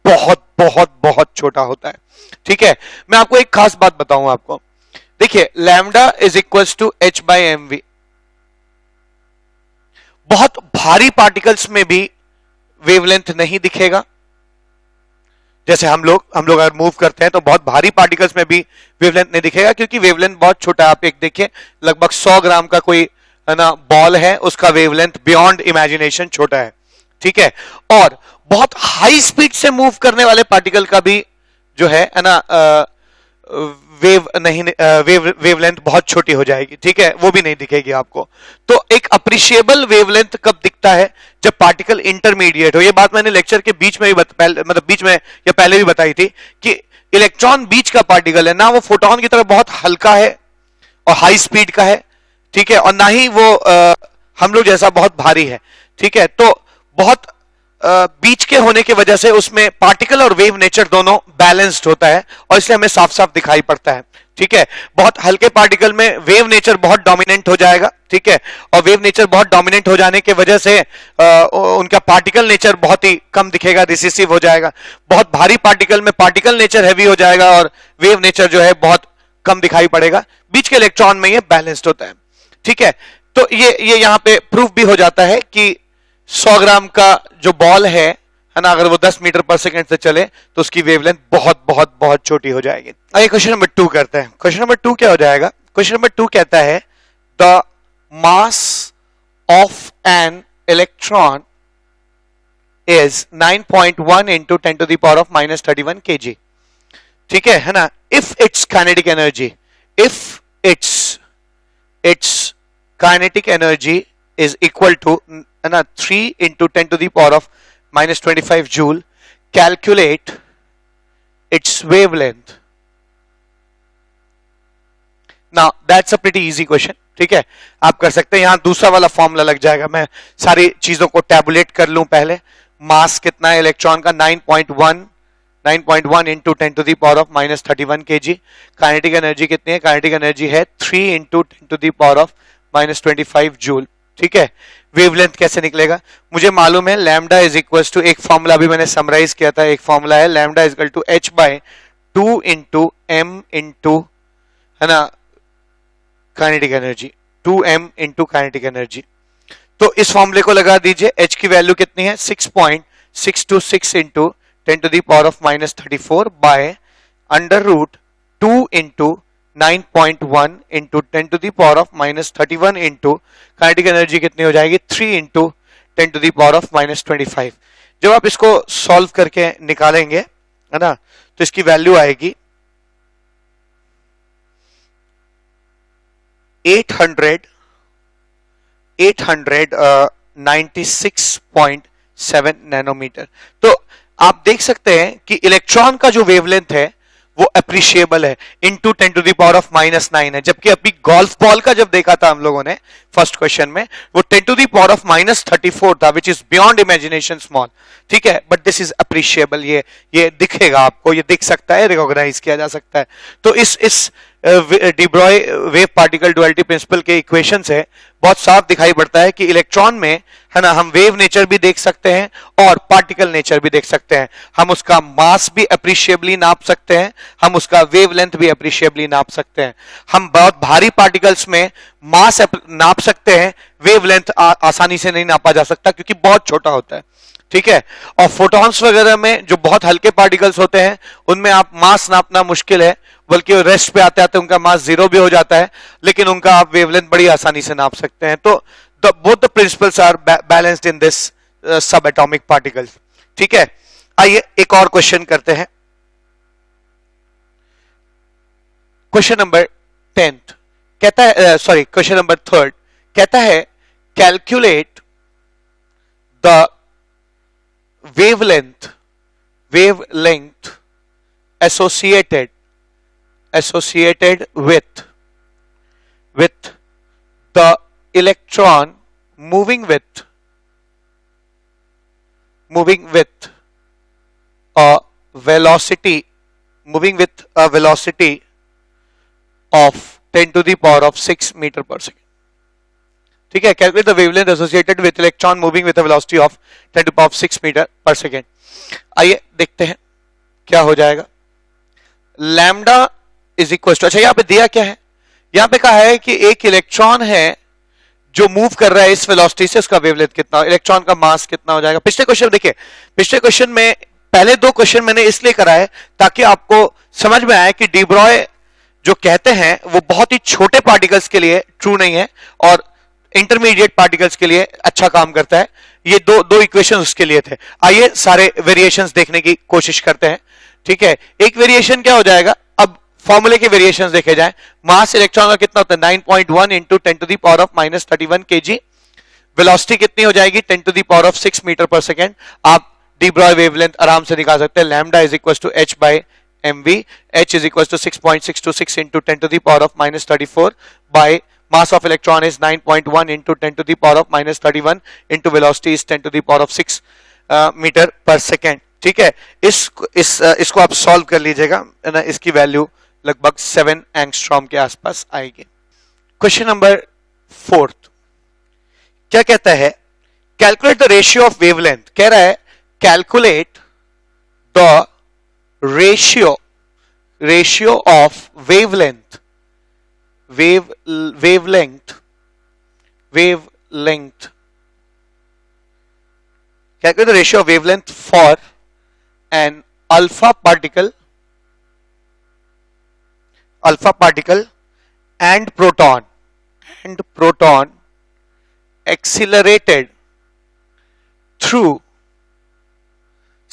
Speaker 1: बहुत बहुत बहुत छोटा होता है। ठीक है, मैं आपको एक खास बात बताऊं आपको, देखिए, lambda is equal to h/mv। बहुत भारी पार्टिकल्स में भी वेवलेंथ नहीं दिखेगा, जैसे हम लोग अगर मूव करते हैं तो बहुत भारी पार्टिकल्स में भी वेवलेंथ नहीं दिखेगा, क्योंकि वेवलेंथ बहुत छोटा है। आप एक देखिए, लगभग 100 ग्राम का कोई, है ना, बॉल है, उसका वेवलेंथ बियॉन्ड इमेजिनेशन छोटा है। ठीक है, और बहुत हाई स्पीड से मूव करने वाले पार्टिकल का भी जो है ना, वेवलेंथ बहुत छोटी हो जाएगी। ठीक है, वो भी नहीं दिखेगी आपको। तो एक अप्रिशिएबल वेवलेंथ कब दिखता है, जब पार्टिकल इंटरमीडिएट हो। ये बात मैंने लेक्चर के बीच में भी बीच में या पहले भी बताई थी कि इलेक्ट्रॉन बीच का पार्टिकल है ना, वो फोटोन की तरह बहुत हल्का है और हाई स्पीड का है। ठीक है, और ना ही वो हम लोग जैसा बहुत भारी है। ठीक है, तो बहुत बीच के होने की वजह से उसमें पार्टिकल और वेव नेचर दोनों बैलेंस्ड होता है और इसलिए हमें साफ साफ दिखाई पड़ता है। ठीक है, बहुत हल्के पार्टिकल में वेव नेचर बहुत डोमिनेंट हो जाएगा। ठीक है, और वेव नेचर बहुत डोमिनेंट हो जाने की वजह से उनका पार्टिकल नेचर बहुत ही कम दिखेगा, रिसेसिव हो जाएगा। बहुत भारी पार्टिकल में पार्टिकल नेचर हैवी हो जाएगा और वेव नेचर जो है बहुत कम दिखाई पड़ेगा। बीच के इलेक्ट्रॉन में ये बैलेंस्ड होता है। ठीक है, तो ये यहां पे प्रूफ भी हो जाता है कि 100 ग्राम का जो बॉल है ना, अगर वो 10 मीटर पर सेकंड से चले तो उसकी वेवलेंथ बहुत बहुत बहुत छोटी हो जाएगी। आइए क्वेश्चन नंबर 2 करते हैं। क्वेश्चन नंबर 2 क्या हो जाएगा? क्वेश्चन नंबर 2 कहता है the mass of an electron is 9.1 into 10 to the power of minus 31 kg। ठीक है ना? If it's kinetic energy, if it's kinetic energy is equal to ना 3 into 10 to the power of minus 25 joule, calculate its wavelength। Now that's a pretty easy question। ठीक है, आप कर सकते हैं। यहां दूसरा वाला फॉर्मूला लग जाएगा। मैं सारी चीजों को टैबुलेट कर लूं पहले। मास कितना है इलेक्ट्रॉन का? 9.1 into 10 to the power of minus 31 kg। Kinetic energy कितनी है? काइनेटिक एनर्जी है 3 into 10 to the power of minus 25 joule. ठीक है, वेवलेंथ कैसे निकलेगा? मुझे मालूम है लैम्डा इज इक्वल टू, एक फॉर्मूला भी मैंने समराइज किया था, एक फॉर्मूला है lambda is equal to h by 2 into m into, है ना, kinetic energy, 2m into kinetic energy. तो इस फॉर्मूले को लगा दीजिए। h की वैल्यू कितनी है? 6.626 into 10 to the power of minus 34 by under root 2 into 9.1 into 10 to the power of minus 31 into kinetic energy कितनी हो जाएगी? 3 into 10 to the power of minus 25। जब आप इसको सॉल्व करके निकालेंगे, है ना, तो इसकी वैल्यू आएगी 896.7 नैनोमीटर। तो आप देख सकते हैं कि इलेक्ट्रॉन का जो वेवलेंथ है वो अप्रिशिएबल है, into 10 to the power of minus 9 है। जबकि अभी गोल्फ बॉल का जब देखा था हम लोगों ने फर्स्ट क्वेश्चन में, वो 10 to the power of minus 34 था, which is beyond imagination small. ठीक है, बट दिस इज अप्रिशिएबल। ये दिखेगा आपको, ये दिख सकता है, रिकॉग्नाइज किया जा सकता है। तो इस de Broglie wave particle duality principle के इक्वेशन से बहुत साफ दिखाई पड़ता है कि इलेक्ट्रॉन में, है ना, हम वेव नेचर भी देख सकते हैं और पार्टिकल नेचर भी देख सकते हैं। हम उसका मास भी अप्रिशिएबली नाप सकते हैं, हम उसका वेवलेंथ भी अप्रिशिएबली नाप सकते हैं। हम बहुत भारी पार्टिकल्स में मास नाप सकते हैं, वेवलेंथ आसानी से नहीं नापा जा सकता क्योंकि बहुत छोटा होता है। ठीक है, और फोटॉन्स वगैरह में जो बहुत हल्के पार्टिकल्स होते हैं उनमें आप मास नापना मुश्किल है, बल्कि रेस्ट पे आते आते उनका मास 0 भी हो जाता है, लेकिन उनका आप वेवलेंथ बड़ी आसानी से नाप सकते हैं। तो both the principles are balanced in this subatomic particles. ठीक है, आइए एक और क्वेश्चन करते हैं। क्वेश्चन नंबर 10 कहता है, सॉरी, क्वेश्चन नंबर 3 कहता है calculate the wavelength associated with the electron moving with a velocity of 10 to the power of 6 meter per second। ठीक है, calculate the wavelength associated with electron moving with a velocity of 10 to the power 6 metre per second. आइए देखते हैं क्या हो जाएगा। लैम्डा इज इक्वल टू, अच्छा यहाँ पे दिया क्या है? यहाँ पे कहा है कि एक इलेक्ट्रॉन है जो मूव कर रहा है इस वेलोसिटी से, उसका वेवलेंथ कितना, इलेक्ट्रॉन का मास कितना हो जाएगा। पिछले क्वेश्चन देखिए, पिछले क्वेश्चन में पहले 2 क्वेश्चन मैंने इसलिए कराए ताकि आपको समझ में आए कि डी ब्रॉय जो कहते हैं वो बहुत ही छोटे पार्टिकल्स के लिए ट्रू नहीं है और इंटरमीडिएट पार्टिकल्स के लिए अच्छा काम करता है। ये दो इक्वेशंस उसके लिए थे। आइए सारे वेरिएशंस देखने की कोशिश करते हैं। ठीक है, एक वेरिएशन क्या हो जाएगा? अब फॉर्मूले के वेरिएशंस देखे जाएं। मास इलेक्ट्रॉन का कितना होता है? 9.1 into 10 to the power of minus 31 kg। Velocity कितनी हो जाएगी? 10 to the power of 6 metre per second. आप डी ब्रॉय वेवलेंथ आराम से निकाल सकते हैं। Lambda is equal to h by mv, h is equal to 6.626 into 10 to the power of minus 34 by mass of electron is 9.1 into 10 to the power of minus 31 into velocity is 10 to the power of 6 metre per second. ठीक है, इसको आप सॉल्व कर लीजिएगा ना, इसकी वैल्यू लगभग 7 एंगस्ट्रॉम के आसपास आएगी। क्वेश्चन नंबर 4 क्या कहता है, calculate the ratio of wavelength. कह रहा है calculate the ratio of wavelength calculate the ratio of wavelength for an alpha particle and proton accelerated through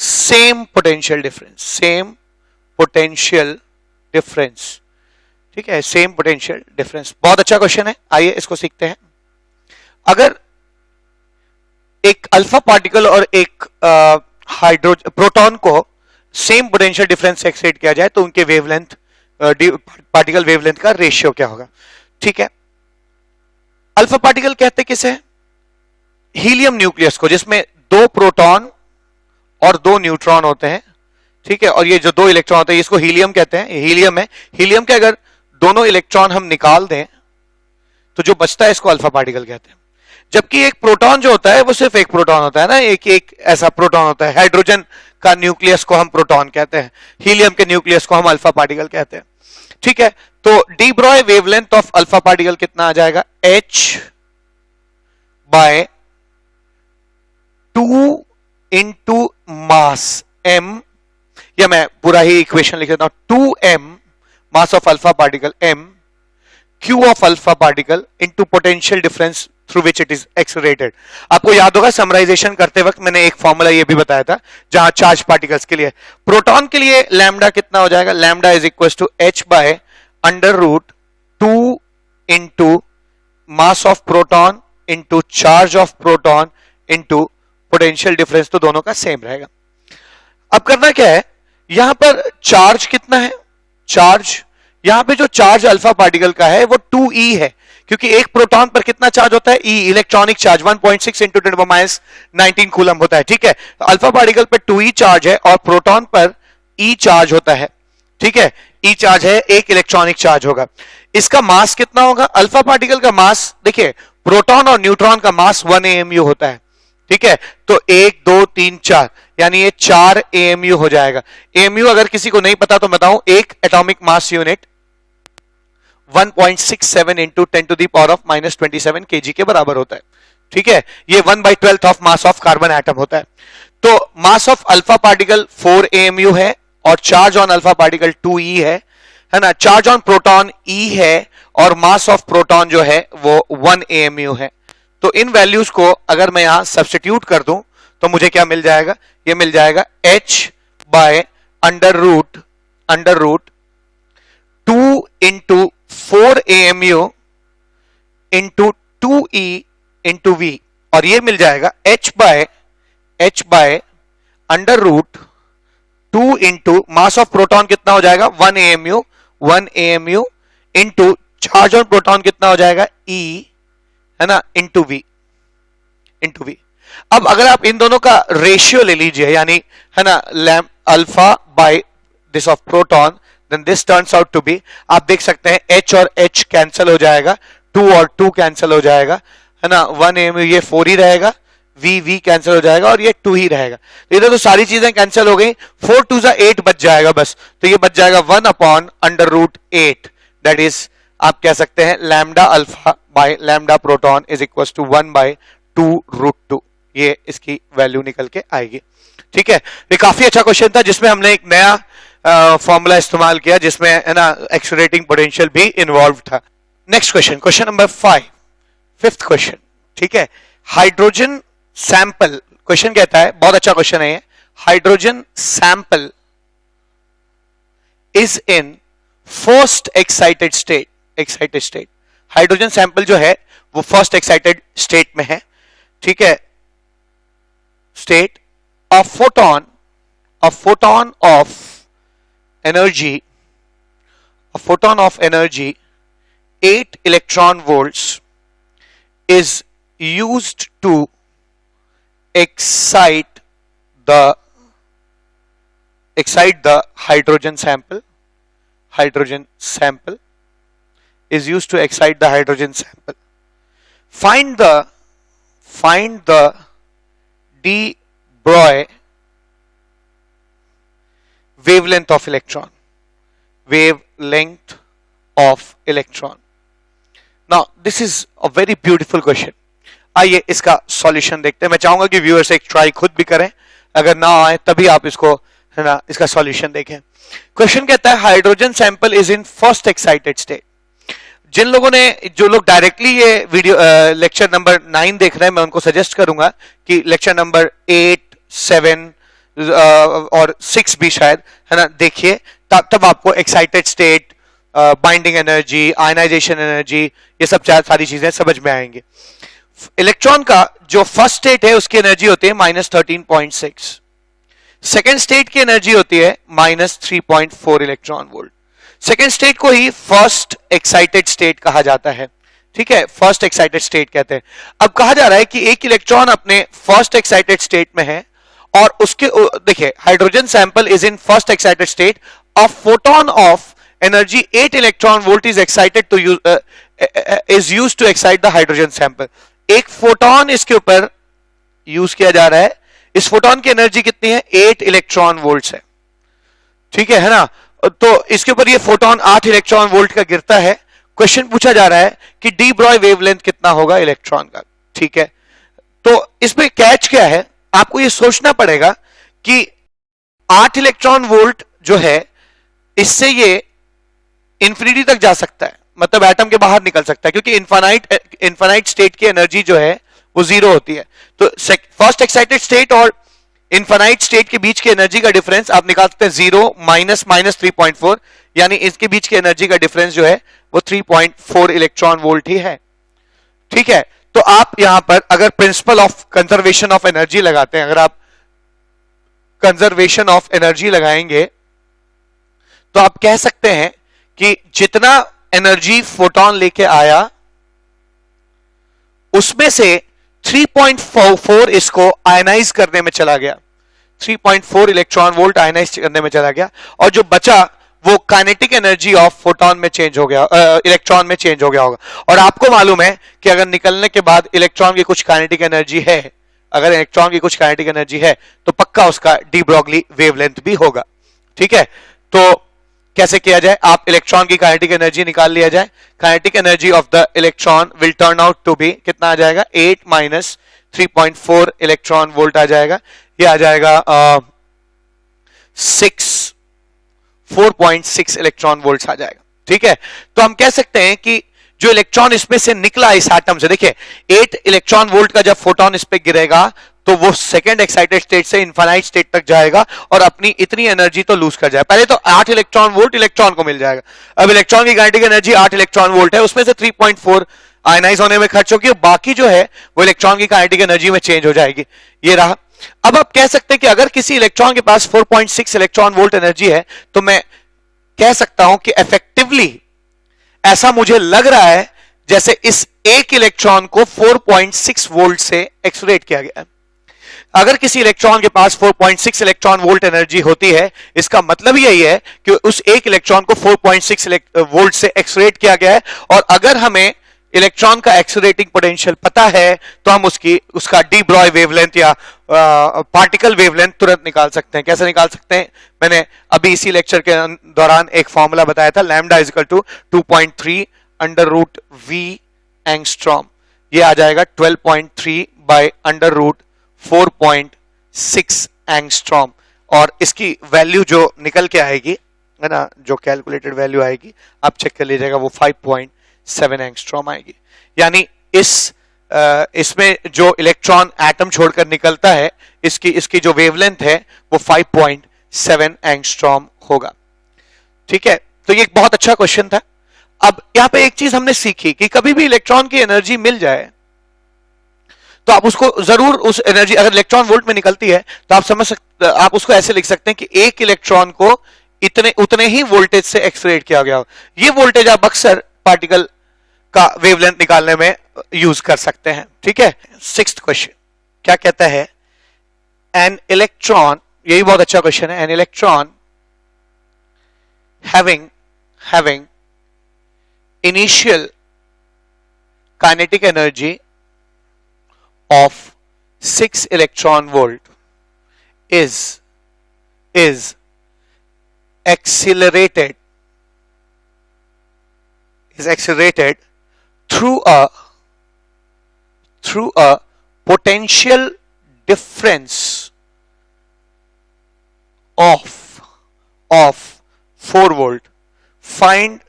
Speaker 1: same potential difference। ठीक है, सेम पोटेंशियल डिफरेंस। बहुत अच्छा क्वेश्चन है, आइए इसको सीखते हैं। अगर एक अल्फा पार्टिकल और एक प्रोटॉन को सेम पोटेंशियल डिफरेंस से एक्साइट किया जाए तो उनके वेवलेंथ पार्टिकल वेवलेंथ का रेशियो क्या होगा। ठीक है, अल्फा पार्टिकल कहते किसे, हीलियम न्यूक्लियस को, जिसमें 2 प्रोटॉन और 2 न्यूट्रॉन होते हैं। ठीक है, और ये जो 2 इलेक्ट्रॉन होते हैं इसको हीलियम कहते हैं, हीलियम है। हीलियम के अगर दोनों इलेक्ट्रॉन हम निकाल दें तो जो बचता है इसको अल्फा पार्टिकल कहते हैं। जबकि एक प्रोटॉन जो होता है वो सिर्फ एक प्रोटॉन होता है ना, एक ऐसा प्रोटॉन होता है। हाइड्रोजन का न्यूक्लियस को हम प्रोटॉन कहते हैं, हीलियम के न्यूक्लियस को हम अल्फा पार्टिकल कहते हैं। ठीक है, तो de Broglie wavelength of alpha particle कितना आ जाएगा, h/2 इंटू मास m, या मैं पूरा ही इक्वेशन लिख देता हूं, 2m mass of alpha particle m q of alpha particle into potential difference through which it is accelerated. आपको याद होगा समराइजेशन करते वक्त मैंने एक फॉर्मूला ये भी बताया था जहां चार्ज पार्टिकल्स के लिए, प्रोटॉन के लिए लैम्डा कितना हो जाएगा, lambda is equal to h/√2 into mass of proton into charge of proton into potential difference, तो दोनों का सेम रहेगा। अब करना क्या है, यहां पर चार्ज कितना है, चार्ज यहां पे जो चार्ज अल्फा पार्टिकल का है वो 2e है, क्योंकि एक प्रोटॉन पर कितना चार्ज होता है, e, electronic charge 1.6 into 10⁻19 coulomb होता है। ठीक है, तो अल्फा पार्टिकल पर 2e चार्ज है और प्रोटॉन पर e चार्ज होता है। ठीक है, e चार्ज है, एक इलेक्ट्रॉनिक चार्ज होगा। इसका मास कितना होगा, अल्फा पार्टिकल का मास, देखिए प्रोटॉन और न्यूट्रॉन का मास 1 AMU होता है। ठीक है, तो 1 2 3 4 यानी ये 4 AMU हो जाएगा। AMU अगर किसी को नहीं पता तो बताऊं, एक atomic mass unit 1.67 into 10 to the power of -27 kg के बराबर होता है। ठीक है, ये 1/12 of mass of carbon atom होता है। तो mass of alpha particle 4 AMU है और charge on alpha particle 2e है ना, चार्ज ऑन प्रोटॉन e है और मास ऑफ प्रोटॉन जो है वो 1 AMU है। तो इन वैल्यूज को अगर मैं यहां सब्स्टिट्यूट कर दूं तो मुझे क्या मिल जाएगा, ये मिल जाएगा h/√2 into 4 AMU into 2e into v, और ये मिल जाएगा h/√2 into mass of proton कितना हो जाएगा 1 AMU into charge on proton कितना हो जाएगा e, है ना, इंटू v। अब अगर आप इन दोनों का रेशियो ले लीजिए, यानी है ना alpha by this of proton, then this turns out to be, आप देख सकते हैं h और h कैंसिल हो जाएगा, 2 और 2 कैंसिल हो जाएगा, है ना, 1 AMU ये 4 ही रहेगा, v कैंसिल हो जाएगा और ये 2 ही रहेगा। तो इधर तो सारी चीजें कैंसिल हो गई, 4 2 8 बच जाएगा बस, तो ये बच जाएगा 1/√8, दैट इज आप कह सकते हैं lambda alpha by lambda proton is equal to 1/2√2, ये इसकी वैल्यू निकल के आएगी। ठीक है, ये काफी अच्छा क्वेश्चन था जिसमें हमने एक नया फॉर्मूला इस्तेमाल किया जिसमें है ना एक्सेलरेटिंग पोटेंशियल भी इन्वॉल्व था। Next question, question number 5, 5th question. ठीक है, हाइड्रोजन सैंपल, क्वेश्चन कहता है, बहुत अच्छा क्वेश्चन है ये, hydrogen sample is in first excited state, hydrogen sample जो है वो फर्स्ट एक्साइटेड स्टेट में है। ठीक है, state of photon of energy 8 electron volts is used to excite the hydrogen sample is used to excite the hydrogen sample. Find the de Broglie wavelength of electron. Now this is a very beautiful question. आइए इसका सॉल्यूशन देखते हैं. मैं चाहूंगा कि व्यूअर्स एक ट्राई खुद भी करें, अगर ना आए तभी आप इसको, है ना, इसका सॉल्यूशन देखें. क्वेश्चन कहता है hydrogen sample is in first excited state. जो लोग डायरेक्टली ये वीडियो लेक्चर नंबर 9 देख रहे हैं, मैं उनको सजेस्ट करूंगा कि लेक्चर नंबर 8, 7 और 6 भी शायद, है ना, देखिए. तब आपको excited state, binding energy, ionisation energy, ये सब सारी चीजें समझ में आएंगी. इलेक्ट्रॉन का जो फर्स्ट स्टेट है उसकी एनर्जी होती है -13.6. सेकेंड स्टेट की एनर्जी होती है -3.4 इलेक्ट्रॉन वोल्ट. सेकेंड स्टेट को ही फर्स्ट एक्साइटेड स्टेट कहा जाता है. ठीक है, फर्स्ट एक्साइटेड स्टेट कहते हैं. अब कहा जा रहा है कि एक इलेक्ट्रॉन अपने फर्स्ट एक्साइटेड स्टेट में है और उसके, देखिए, hydrogen sample is in first excited state. A photon of energy 8 electron volt is excited to is used to excite the hydrogen sample. एक फोटोन इसके ऊपर यूज किया जा रहा है. इस फोटोन की एनर्जी कितनी है? 8 इलेक्ट्रॉन वोल्ट है. ठीक है ना. तो इसके ऊपर ये फोटोन 8 इलेक्ट्रॉन वोल्ट का गिरता है. क्वेश्चन पूछा जा रहा है कि डी ब्रॉय वेवलेंथ कितना होगा इलेक्ट्रॉन का. ठीक है, तो इसमें कैच क्या है, आपको ये सोचना पड़ेगा कि 8 इलेक्ट्रॉन वोल्ट जो है, इससे ये इंफिनिटी तक जा सकता है, मतलब एटम के बाहर निकल सकता है, क्योंकि इनफाइनाइट स्टेट की एनर्जी जो है वो 0 होती है. तो फर्स्ट एक्साइटेड स्टेट और इनफाइनाइट स्टेट के बीच की एनर्जी का डिफरेंस आप निकाल सकते हैं 0 माइनस 3.4, यानी इसके बीच की एनर्जी का डिफरेंस जो है वो 3.4 इलेक्ट्रॉन वोल्ट ही है. ठीक है, तो आप यहां पर अगर principle of conservation of energy लगाते हैं, अगर आप कंजर्वेशन ऑफ एनर्जी लगाएंगे तो आप कह सकते हैं कि जितना एनर्जी फोटोन लेके आया उसमें से 3.4 इसको आयनाइज करने में चला गया. 3.4 इलेक्ट्रॉन वोल्ट आयनाइज करने में चला गया, और जो बचा वो काइनेटिक एनर्जी ऑफ फोटोन में चेंज हो गया, इलेक्ट्रॉन में चेंज हो गया होगा. और आपको मालूम है कि अगर निकलने के बाद इलेक्ट्रॉन की कुछ काइनेटिक एनर्जी है, अगर इलेक्ट्रॉन की कुछ काइनेटिक एनर्जी है तो पक्का उसका डी ब्रॉगली वेवलेंथ भी होगा. ठीक है, तो कैसे किया जाए, आप इलेक्ट्रॉन की काइनेटिक एनर्जी निकाल लिया जाए. Kinetic energy of the electron will turn out to be, कितना आ जाएगा, 8 माइनस 3.4 इलेक्ट्रॉन वोल्ट आ जाएगा. ये आ जाएगा 4.6 इलेक्ट्रॉन वोल्ट आ जाएगा. ठीक है, तो हम कह सकते हैं कि जो इलेक्ट्रॉन इसमें से निकला इस एटम से, देखिए 8 इलेक्ट्रॉन वोल्ट का जब फोटोन इस पे गिरेगा तो वो सेकेंड एक्साइटेड स्टेट से इनफाइनाइट स्टेट तक जाएगा और अपनी इतनी एनर्जी तो लूज कर जाएगा. पहले तो 8 इलेक्ट्रॉन वोल्ट इलेक्ट्रॉन को मिल जाएगा. अब इलेक्ट्रॉन की काइनेटिक एनर्जी 8 इलेक्ट्रॉन वोल्ट है, उसमें से 3.4 आयनाइज होने में खर्च होगी, बाकी जो है वो इलेक्ट्रॉन की काइनेटिक एनर्जी में चेंज हो जाएगी. ये रहा. अब आप कह सकते हैं कि अगर किसी इलेक्ट्रॉन के पास 4.6 इलेक्ट्रॉन वोल्ट एनर्जी है तो मैं कह सकता हूं कि इफेक्टिवली ऐसा मुझे लग रहा है जैसे इस एक इलेक्ट्रॉन को 4.6 वोल्ट से एक्सलेट किया गया है. अगर किसी इलेक्ट्रॉन के पास 4.6 इलेक्ट्रॉन वोल्ट एनर्जी होती है, इसका मतलब यही है कि उस एक इलेक्ट्रॉन को 4.6 वोल्ट से एक्सलेट किया गया है. और अगर हमें इलेक्ट्रॉन का एक्सलरेटिंग पोटेंशियल पता है तो हम उसका डी ब्रॉय वेवलेंथ या पार्टिकल वेवलेंथ तुरंत निकाल सकते हैं. कैसे निकाल सकते हैं, मैंने अभी इसी लेक्चर के दौरान एक फॉर्मूला बताया था, lambda is equal to 2.3 under root V angstrom. ये आ जाएगा 12.3 बाय अंडर रूट 4.6 एंगस्ट्रॉम. और इसकी वैल्यू जो निकल के आएगी, है ना, जो कैलकुलेटेड वैल्यू आएगी आप चेक कर लीजिएगा, वो 5.7 एंगस्ट्रॉम आएगी. यानी इसमें जो इलेक्ट्रॉन एटम छोड़कर निकलता है, इसकी जो वेवलेंथ है वो 5.7 एंगस्ट्रॉम होगा. ठीक है, तो ये एक बहुत अच्छा क्वेश्चन था. अब यहां पे एक चीज हमने सीखी कि कभी भी इलेक्ट्रॉन की एनर्जी मिल जाए तो आप उसको जरूर, उस एनर्जी अगर इलेक्ट्रॉन वोल्ट में निकलती है तो आप उसको ऐसे लिख सकते हैं कि एक इलेक्ट्रॉन को उतने ही वोल्टेज से एक्सलेट किया गया हो. ये वोल्टेज आप अक्सर पार्टिकल का वेवलेंथ निकालने में यूज कर सकते हैं। ठीक है, सिक्स्थ क्वेश्चन क्या कहता है, एन इलेक्ट्रॉन, यही बहुत अच्छा क्वेश्चन है, an electron having initial kinetic energy of 6 electron volt is accelerated through a potential difference of 4 volt. Find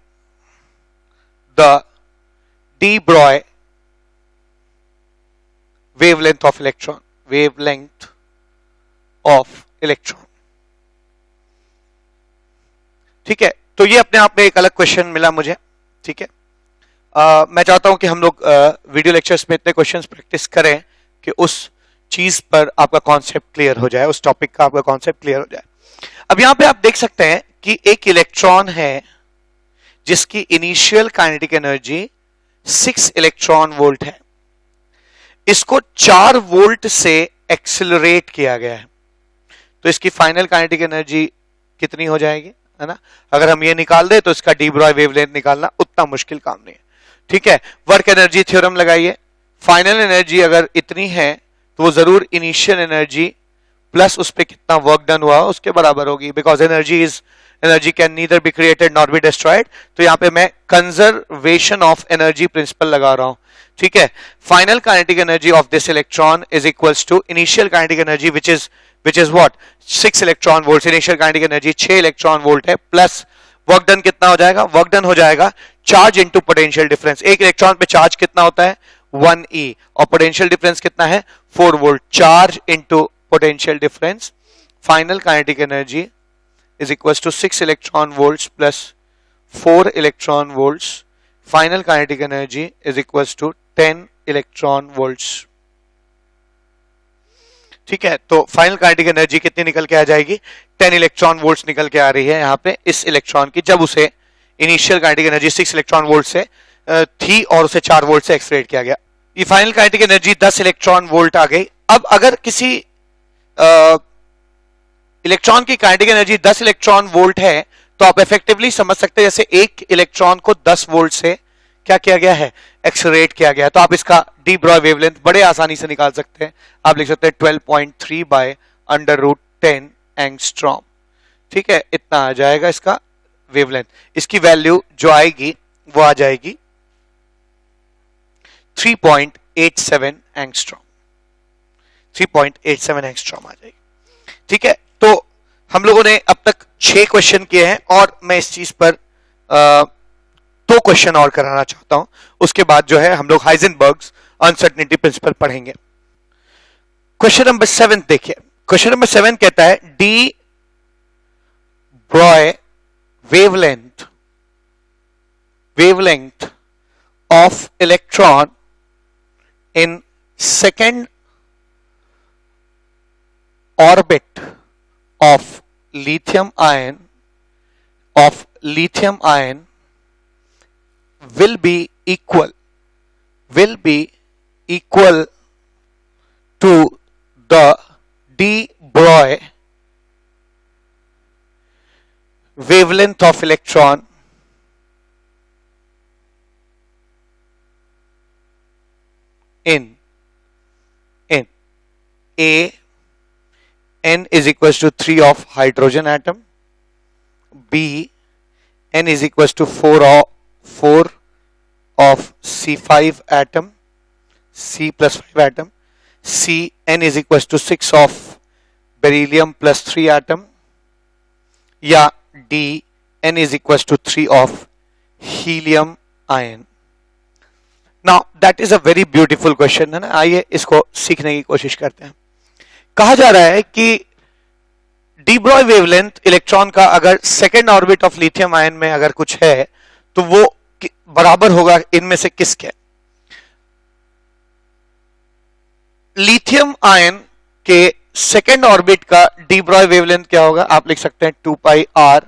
Speaker 1: the de Broglie wavelength of electron. ठीक है, तो ये अपने आप में एक अलग क्वेश्चन मिला मुझे। ठीक है, मैं चाहता हूं कि हम लोग वीडियो लेक्चर्स में इतने क्वेश्चंस प्रैक्टिस करें कि उस चीज पर आपका कॉन्सेप्ट क्लियर हो जाए, उस टॉपिक का आपका कॉन्सेप्ट क्लियर हो जाए। अब यहां पे आप देख सकते हैं कि एक इलेक्ट्रॉन है जिसकी initial kinetic energy 6 electron volt है। इसको 4 वोल्ट से एक्सेलरेट किया गया है, तो इसकी फाइनल काइनेटिक एनर्जी कितनी हो जाएगी, है ना। अगर हम ये निकाल दे तो इसका डी ब्रॉय वेवलेंथ निकालना उतना मुश्किल काम नहीं है। ठीक है, वर्क एनर्जी थ्योरम लगाइए, फाइनल एनर्जी अगर इतनी है तो वो जरूर इनिशियल एनर्जी प्लस उस पर कितना वर्क डन हुआ उसके बराबर होगी, because energy can neither be created not be destroyed. तो यहां पे मैं कंजर्वेशन ऑफ एनर्जी प्रिंसिपल लगा रहा हूं। ठीक है, final kinetic energy of this electron is equals to initial kinetic energy which is what 6 electron volt. Initial kinetic energy 6 electron volt है, प्लस वर्क डन कितना हो जाएगा, वर्क डन हो जाएगा चार्ज इंटू पोटेंशियल डिफरेंस। एक इलेक्ट्रॉन पे चार्ज कितना होता है 1e और पोटेंशियल डिफरेंस कितना है 4 volt. Charge into potential difference, final kinetic energy is equals to 6 electron volts plus 4 electron volts. Final kinetic energy is equals to 10 electron volts. ठीक है, तो फाइनल काइनेटिक एनर्जी कितनी निकल के आ जाएगी 10 इलेक्ट्रॉन वोल्ट्स निकल के आ रही है यहाँ पे इस इलेक्ट्रॉन की, जब उसे initial kinetic energy 6 electron volt से थी और उसे 4 वोल्ट से एक्सलेट किया गया। ये final kinetic energy 10 electron volt आ गई। अब अगर किसी इलेक्ट्रॉन की काइनेटिक एनर्जी 10 इलेक्ट्रॉन वोल्ट है तो आप इफेक्टिवली समझ सकते हैं जैसे एक इलेक्ट्रॉन को 10 वोल्ट से क्या किया गया है, एक्सेलरेट किया गया है। तो आप इसका डी ब्रॉय वेवलेंथ बड़े आसानी से निकाल सकते हैं। आप लिख सकते हैं 12.3 बाय √10 एंगस्ट्रॉम। ठीक है, इतना आ जाएगा इसका वेवलेंथ। इसकी वैल्यू जो आएगी वो आ जाएगी 3.87 एंगस्ट्रॉम। 3.87 एंगस्ट्रॉम आ जाएगी। ठीक है, तो हम लोगों ने अब तक 6 क्वेश्चन किए हैं और मैं इस चीज पर 2 क्वेश्चन और कराना चाहता हूं। उसके बाद जो है हम लोग हाइजेनबर्ग्स अनसर्टेनिटी प्रिंसिपल पढ़ेंगे। क्वेश्चन नंबर 7 देखिए। क्वेश्चन नंबर 7 कहता है D Broglie wavelength of electron in second orbit of lithium ion will be equal to the de Broglie wavelength of electron in A n is equals to 3 of hydrogen atom, B n is equals to 4 of C5 atom, C plus 5 atom, C n is equals to 6 of beryllium plus 3 atom, या D n is equals to 3 of helium ion. Now that is a very beautiful question है ना। आइए इसको सीखने की कोशिश करते हैं। कहा जा रहा है कि डी ब्रॉय वेवलेंथ इलेक्ट्रॉन का अगर second orbit of lithium ion में अगर कुछ है तो वो बराबर होगा इनमें से किसके। लिथियम आयन के सेकेंड ऑर्बिट का डी ब्रॉय वेवलेंथ क्या होगा, आप लिख सकते हैं 2 पाई r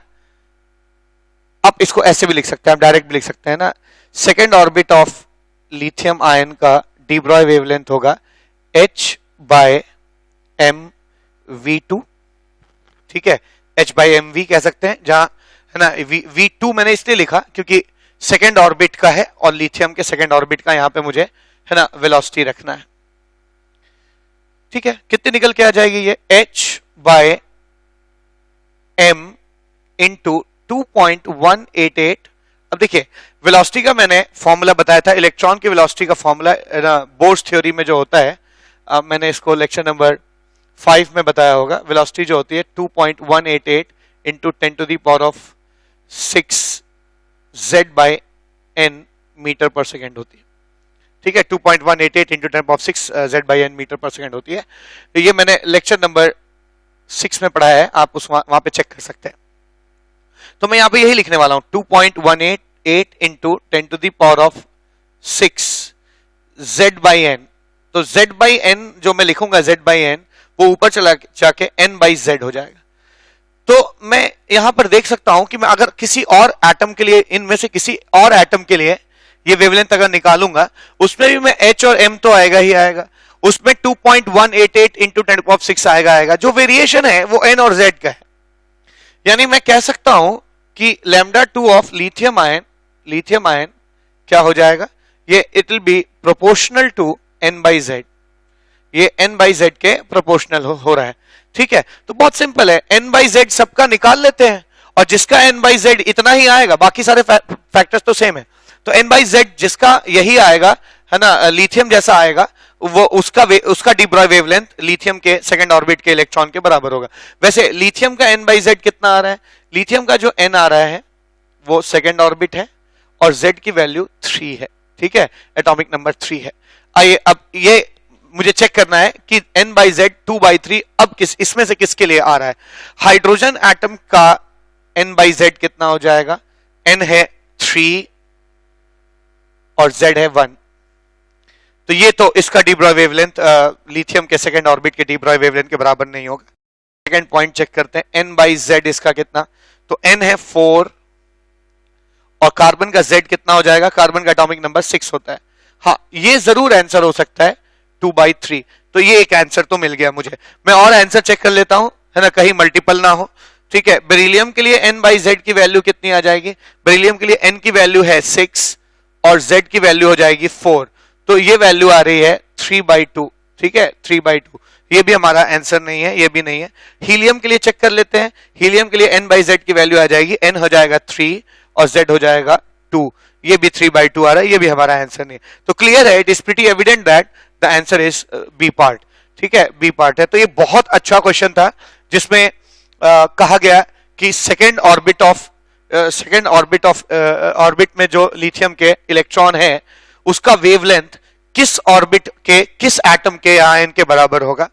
Speaker 1: आप इसको ऐसे भी लिख सकते हैं, आप डायरेक्ट भी लिख सकते हैं ना, second orbit of lithium ion का डी ब्रॉय वेवलेंथ होगा H/mv2, ठीक है, H/mv कह सकते हैं, जहां है ना V2 मैंने इसलिए लिखा क्योंकि सेकेंड ऑर्बिट का है और लिथियम के सेकेंड ऑर्बिट का यहां पे मुझे है ना वेलोसिटी रखना है, ठीक है। कितनी निकल के आ जाएगी ये H/m इंटू 2.188। अब देखिए वेलोसिटी का मैंने फॉर्मूला बताया था, इलेक्ट्रॉन की वेलोसिटी का फॉर्मूला बोर्स थ्योरी में जो होता है, मैंने इसको लेक्चर नंबर 5 में बताया होगा। वेलोसिटी जो होती है 2.188 into 10⁻⁶ Z/n metre per second होती है, ठीक है। 2.188 into 10⁻⁶ Z/n metre per second होती है। तो ये मैंने लेक्चर नंबर 6 में पढ़ा है, आप उस वहां पे चेक कर सकते हैं। तो मैं यहां पे यही लिखने वाला हूं 2.188 इंटू 10⁻⁶ Z/n। तो Z/n जो मैं लिखूंगा Z/n वो ऊपर चला जाके n/z हो जाएगा। तो मैं यहां पर देख सकता हूं कि मैं अगर किसी और एटम के लिए, इनमें से किसी और एटम के लिए ये वेवलेंथ अगर निकालूंगा, उसमें भी मैं H और M तो आएगा ही आएगा, उसमें 2.188 इंटू 10⁻⁶ आएगा। जो वेरिएशन है वो N और Z का है। यानी मैं कह सकता हूं कि λ2 ऑफ लिथियम आयन क्या हो जाएगा, ये it will be proportional to n/z। ये n/z के प्रोपोर्शनल हो रहा है, ठीक है। तो बहुत सिंपल है, n/z सबका निकाल लेते हैं और जिसका n/z इतना ही आएगा, बाकी सारे फैक्टर्स तो सेम है, तो n/z जिसका यही आएगा है ना, लिथियम जैसा आएगा, वो उसका डी ब्रॉय वेवलेंथ लिथियम के सेकंड ऑर्बिट के इलेक्ट्रॉन के बराबर होगा। वैसे लिथियम का n/z कितना आ रहा है, लिथियम का जो n आ रहा है वो सेकंड ऑर्बिट है और z की वैल्यू 3 है, ठीक है, एटॉमिक नंबर 3 है। आइए अब ये मुझे चेक करना है कि n/z 2/3 अब इसमें से किसके लिए आ रहा है। हाइड्रोजन एटम का n/z कितना हो जाएगा, n है 3 और z है 1। तो ये तो इसका डी ब्रॉय वेवलेंथ लिथियम के सेकंड ऑर्बिट के डी ब्रॉय वेवलेंथ के बराबर नहीं होगा। सेकंड पॉइंट चेक करते हैं, n/z इसका कितना, तो n है 4 और कार्बन का z कितना हो जाएगा, कार्बन का एटॉमिक नंबर 6 होता है। हाँ, ये जरूर आंसर हो सकता है 2/3। तो ये एक आंसर तो मिल गया मुझे। मैं और आंसर चेक कर लेता हूं, है ना, कहीं मल्टीपल ना हो, ठीक है। बेरिलियम के लिए n/z की वैल्यू कितनी आ जाएगी, बेरिलियम के लिए n की वैल्यू है 6 और z की वैल्यू हो जाएगी 4, तो ये वैल्यू आ रही है 3/2, ठीक है, 3/2। ये भी हमारा आंसर नहीं है, ये भी नहीं है। हीलियम के लिए चेक कर लेते हैं, हीलियम के लिए n/z की वैल्यू आ जाएगी, n हो जाएगा 3 और z हो जाएगा 2, ये भी 3/2 आ रहा है, ये भी हमारा आंसर नहीं है। तो क्लियर है, it is pretty evident that the answer is B part, ठीक है, बी पार्ट है। तो ये बहुत अच्छा क्वेश्चन था जिसमें कहा गया कि सेकेंड ऑर्बिट में जो लिथियम के इलेक्ट्रॉन है उसका वेवलेंथ किस ऑर्बिट के, किस एटम के या आयन के बराबर होगा,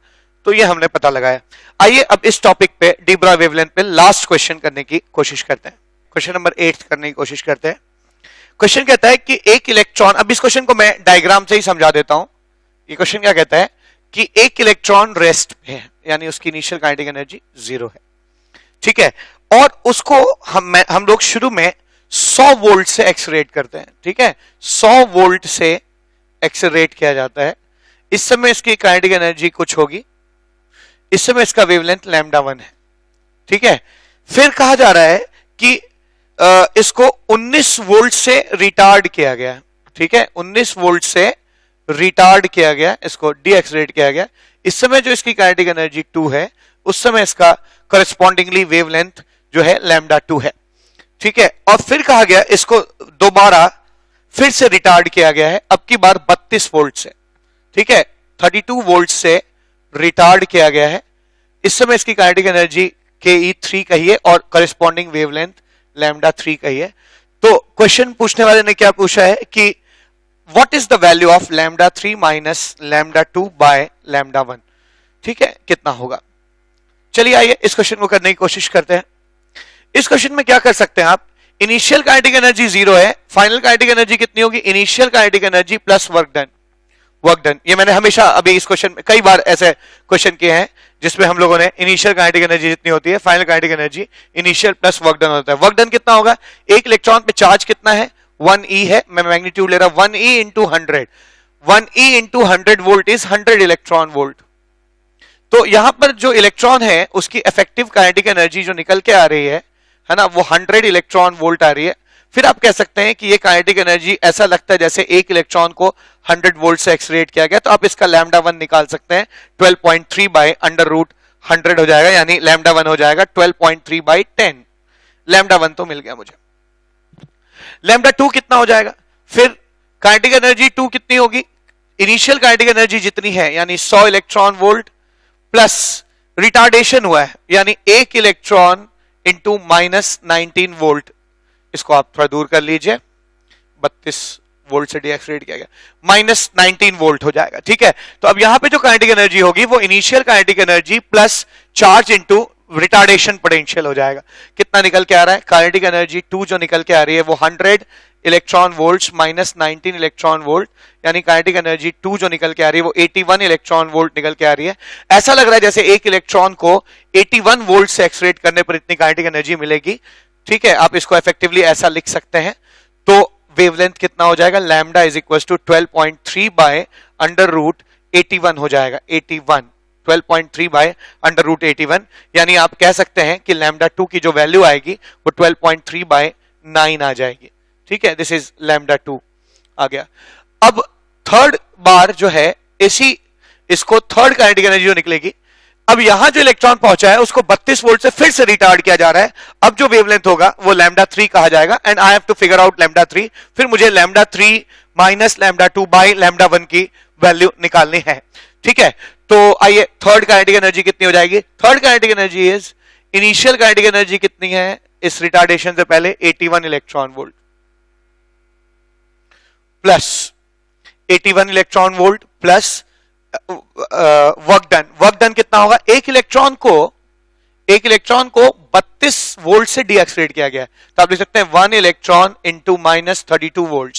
Speaker 1: तो ये हमने पता लगाया। आइए अब इस टॉपिक पे डी ब्रॉय वेवलेंथ पे लास्ट क्वेश्चन करने की कोशिश करते हैं, क्वेश्चन नंबर 8 करने की कोशिश करते हैं। क्वेश्चन कहता है कि एक इलेक्ट्रॉन, अब इस क्वेश्चन को मैं डायग्राम से ही समझा देता हूं। ये क्वेश्चन क्या कहता है कि एक इलेक्ट्रॉन रेस्ट पे है, यानी उसकी इनिशियल काइनेटिक एनर्जी 0 है, ठीक है, और उसको हम लोग शुरू में 100 वोल्ट से एक्सेलरेट करते हैं, ठीक है, 100 वोल्ट से एक्सेलरेट किया जाता है। इस समय इसकी काइनेटिक एनर्जी कुछ होगी, इस समय इसका वेवलेंथ λ1 है, ठीक है। फिर कहा जा रहा है कि इसको 19 वोल्ट से रिटार्ड किया गया, ठीक है, 19 वोल्ट से रिटार्ड किया गया, इसको डीएक्सेलरेट किया गया। इस समय जो इसकी काइनेटिक एनर्जी 2 है, उस समय इसका कॉरेस्पॉन्डिंगली वेवलेंथ जो है λ2 है, ठीक है। और फिर कहा गया इसको दोबारा फिर से रिटार्ड किया गया है, अब की बार 32 वोल्ट से, ठीक है, 32 वोल्ट से रिटार्ड किया गया है। इस समय इसकी काइनेटिक एनर्जी Ke3 कहिए और कॉरेस्पॉन्डिंग वेवलेंथ λ3 कहिए। तो क्वेश्चन पूछने वाले ने क्या पूछा है कि what is the value of λ3 minus λ2 by λ1, ठीक है, कितना होगा। चलिए आइए इस क्वेश्चन को करने की कोशिश करते हैं। इस क्वेश्चन में क्या कर सकते हैं आप, इनिशियल काइनेटिक एनर्जी 0 है, फाइनल काइनेटिक एनर्जी कितनी होगी, initial kinetic energy plus work done, work done. ये मैंने हमेशा अभी इस क्वेश्चन में कई बार ऐसे क्वेश्चन किए हैं जिसमें हम लोगों ने इनिशियल काइनेटिक एनर्जी जितनी होती है final kinetic energy initial plus work done होता है। वर्क डन कितना होगा, एक इलेक्ट्रॉन पे चार्ज कितना है 1e है, मैं मैग्नीट्यूड ले रहा हूं 1e into 100, 1e into 100 volt is 100 electron volt. तो यहां पर जो इलेक्ट्रॉन है उसकी इफेक्टिव काइनेटिक एनर्जी जो निकल के आ रही है ना, वो 100 इलेक्ट्रॉन वोल्ट आ रही है। फिर आप कह सकते हैं कि ये काइनेटिक एनर्जी ऐसा लगता है जैसे एक इलेक्ट्रॉन को 100 वोल्ट से एक्सलेरेट किया गया, तो आप इसका लैम्डा 1 निकाल सकते हैं 12.3 बाय अंडर रूट 100 हो जाएगा, यानी लैम्डा 1 हो जाएगा 12.3 बाय 10। लैम्डा 1 तो मिल गया मुझे। लैम्डा 2 कितना हो जाएगा, फिर काइनेटिक एनर्जी 2 कितनी होगी, इनिशियल काइनेटिक एनर्जी जितनी है यानी 100 इलेक्ट्रॉन वोल्ट प्लस रिटार्डेशन हुआ है यानी 1 इलेक्ट्रॉन इंटू -19 वोल्ट। इसको आप थोड़ा दूर कर लीजिए, 32 वोल्ट से डीएक्सलेरेट किया गया, -19 वोल्ट हो जाएगा। ठीक है, तो अब यहां पे जो काइनेटिक एनर्जी होगी वो initial kinetic energy plus charge into retardation potential हो जाएगा। कितना निकल के आ रहा है, काइनेटिक एनर्जी 2 जो निकल के आ रही है वो 100 इलेक्ट्रॉन वोल्ट -19 इलेक्ट्रॉन वोल्ट, यानी काइनेटिक एनर्जी 2 जो निकल के आ रही है वो 81 इलेक्ट्रॉन वोल्ट निकल के आ रही है। ऐसा लग रहा है जैसे एक इलेक्ट्रॉन को 81 वोल्ट से एक्सलेरेट करने पर इतनी काइनेटिक एनर्जी मिलेगी। ठीक है, आप इसको इफेक्टिवली ऐसा लिख सकते हैं। तो वेवलेंथ कितना हो जाएगा, lambda is equal to 12.3 by under root 81 हो जाएगा, 81 12.3 बाय अंडर रूट 81, यानी आप कह सकते हैं कि लैम्डा 2 की जो वैल्यू आएगी वो 12.3 बाय 9 आ जाएगी। ठीक है, दिस इज लैम्डा 2 आ गया। अब थर्ड बार जो है इसको थर्ड काइनेटिक एनर्जी जो निकलेगी, अब यहां जो इलेक्ट्रॉन पहुंचा है उसको 32 वोल्ट से फिर से रिटार्ड किया जा रहा है। अब जो वेवलेंथ होगा वो लैम्डा 3 कहा जाएगा, and I have to figure out lambda 3। फिर मुझे lambda 3 minus lambda 2 by lambda 1 की वैल्यू निकालनी है। ठीक है, तो आइए थर्ड काइनेटिक एनर्जी कितनी हो जाएगी, third kinetic energy is, initial kinetic energy कितनी है इस रिटार्डेशन से पहले 81 electron volt plus 81 electron volt plus work done. Work done कितना होगा, एक इलेक्ट्रॉन को 32 वोल्ट से डीएक्सलेरेट किया गया है, तो आप लिख सकते हैं 1 इलेक्ट्रॉन इंटू -32 वोल्ट।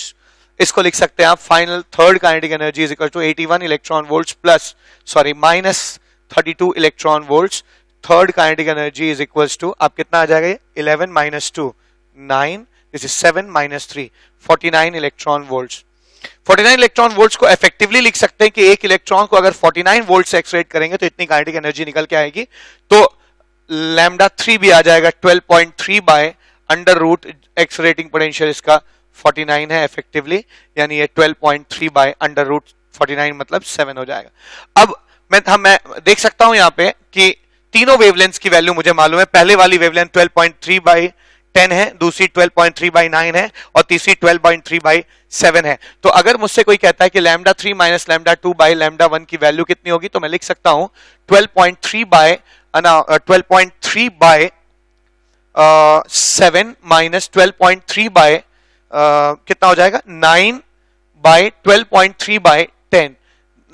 Speaker 1: इसको लिख सकते हैं आप final third kinetic energy is equal to 81 electron volt plus -32 electron volt. Third kinetic energy is equal to, आप कितना आ जाएगा, 11 - 2 9, this is 7 - 3 49 electron volt. 49 electron volts को इफेक्टिवली लिख सकते हैं कि एक इलेक्ट्रॉन को अगर 49 वोल्ट से एक्सलेरेट करेंगे तो इतनी काइनेटिक एनर्जी निकल के आएगी। तो लैम्डा 3 भी आ जाएगा 12.3 बाय अंडर रूट एक्सलेरेटिंग पोटेंशियल इसका 49 है इफेक्टिवली, यानी ये 12.3 बाय अंडर रूट 49 मतलब 7 हो जाएगा। अब मैं देख सकता हूं यहां पे कि तीनों वेवलेंथ्स की वैल्यू मुझे मालूम है। पहले वाली वेवलेंथ 12.3 बाय 10 है, दूसरी 12.3 बाय 9 है और तीसरी 12.3 बाय 7 है। तो अगर मुझसे कोई कहता है कि lambda 3 minus lambda 2 by lambda 1 की वैल्यू कितनी होगी, तो मैं लिख सकता हूं 12.3 बाय 7 माइनस 12.3 बाय कितना हो जाएगा 9 by 12.3 by 10।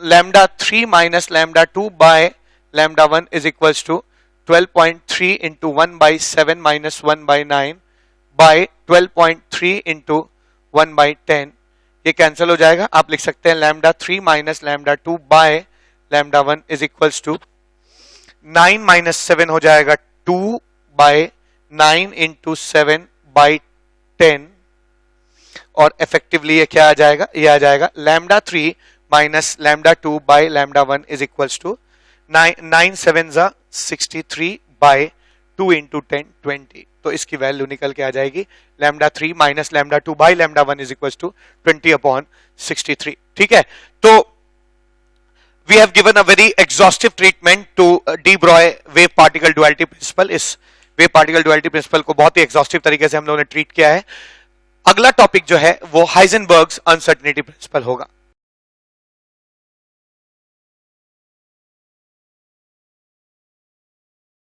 Speaker 1: Lambda 3 minus lambda 2 by lambda 1 is equals to 12.3 into 1 by 7 minus 1 by 9 by 12.3 into 1 by 10। ये कैंसिल हो जाएगा, आप लिख सकते हैं lambda 3 minus lambda 2 by lambda 1 is equals to 9 minus 7 हो जाएगा 2 बाय 9 इंटू 7 बाई 10, और इफेक्टिवली ये क्या आ जाएगा, ये आ जाएगा lambda 3 minus lambda 2 by lambda 1 is equals to 9 7 63 by 2 into 10 20। तो इसकी वैल्यू निकल के आ जाएगी lambda 3 minus lambda 2 by lambda 1 is equal to 20/63। ठीक है, तो we have given a very exhaustive treatment to de Broglie wave particle duality principle. इस वेव पार्टिकल डुअलिटी प्रिंसिपल को बहुत ही एग्जॉस्टिव तरीके से हम लोगों ने ट्रीट किया है। अगला टॉपिक जो है वो हाइजेनबर्ग्स अनसर्टेनिटी प्रिंसिपल होगा।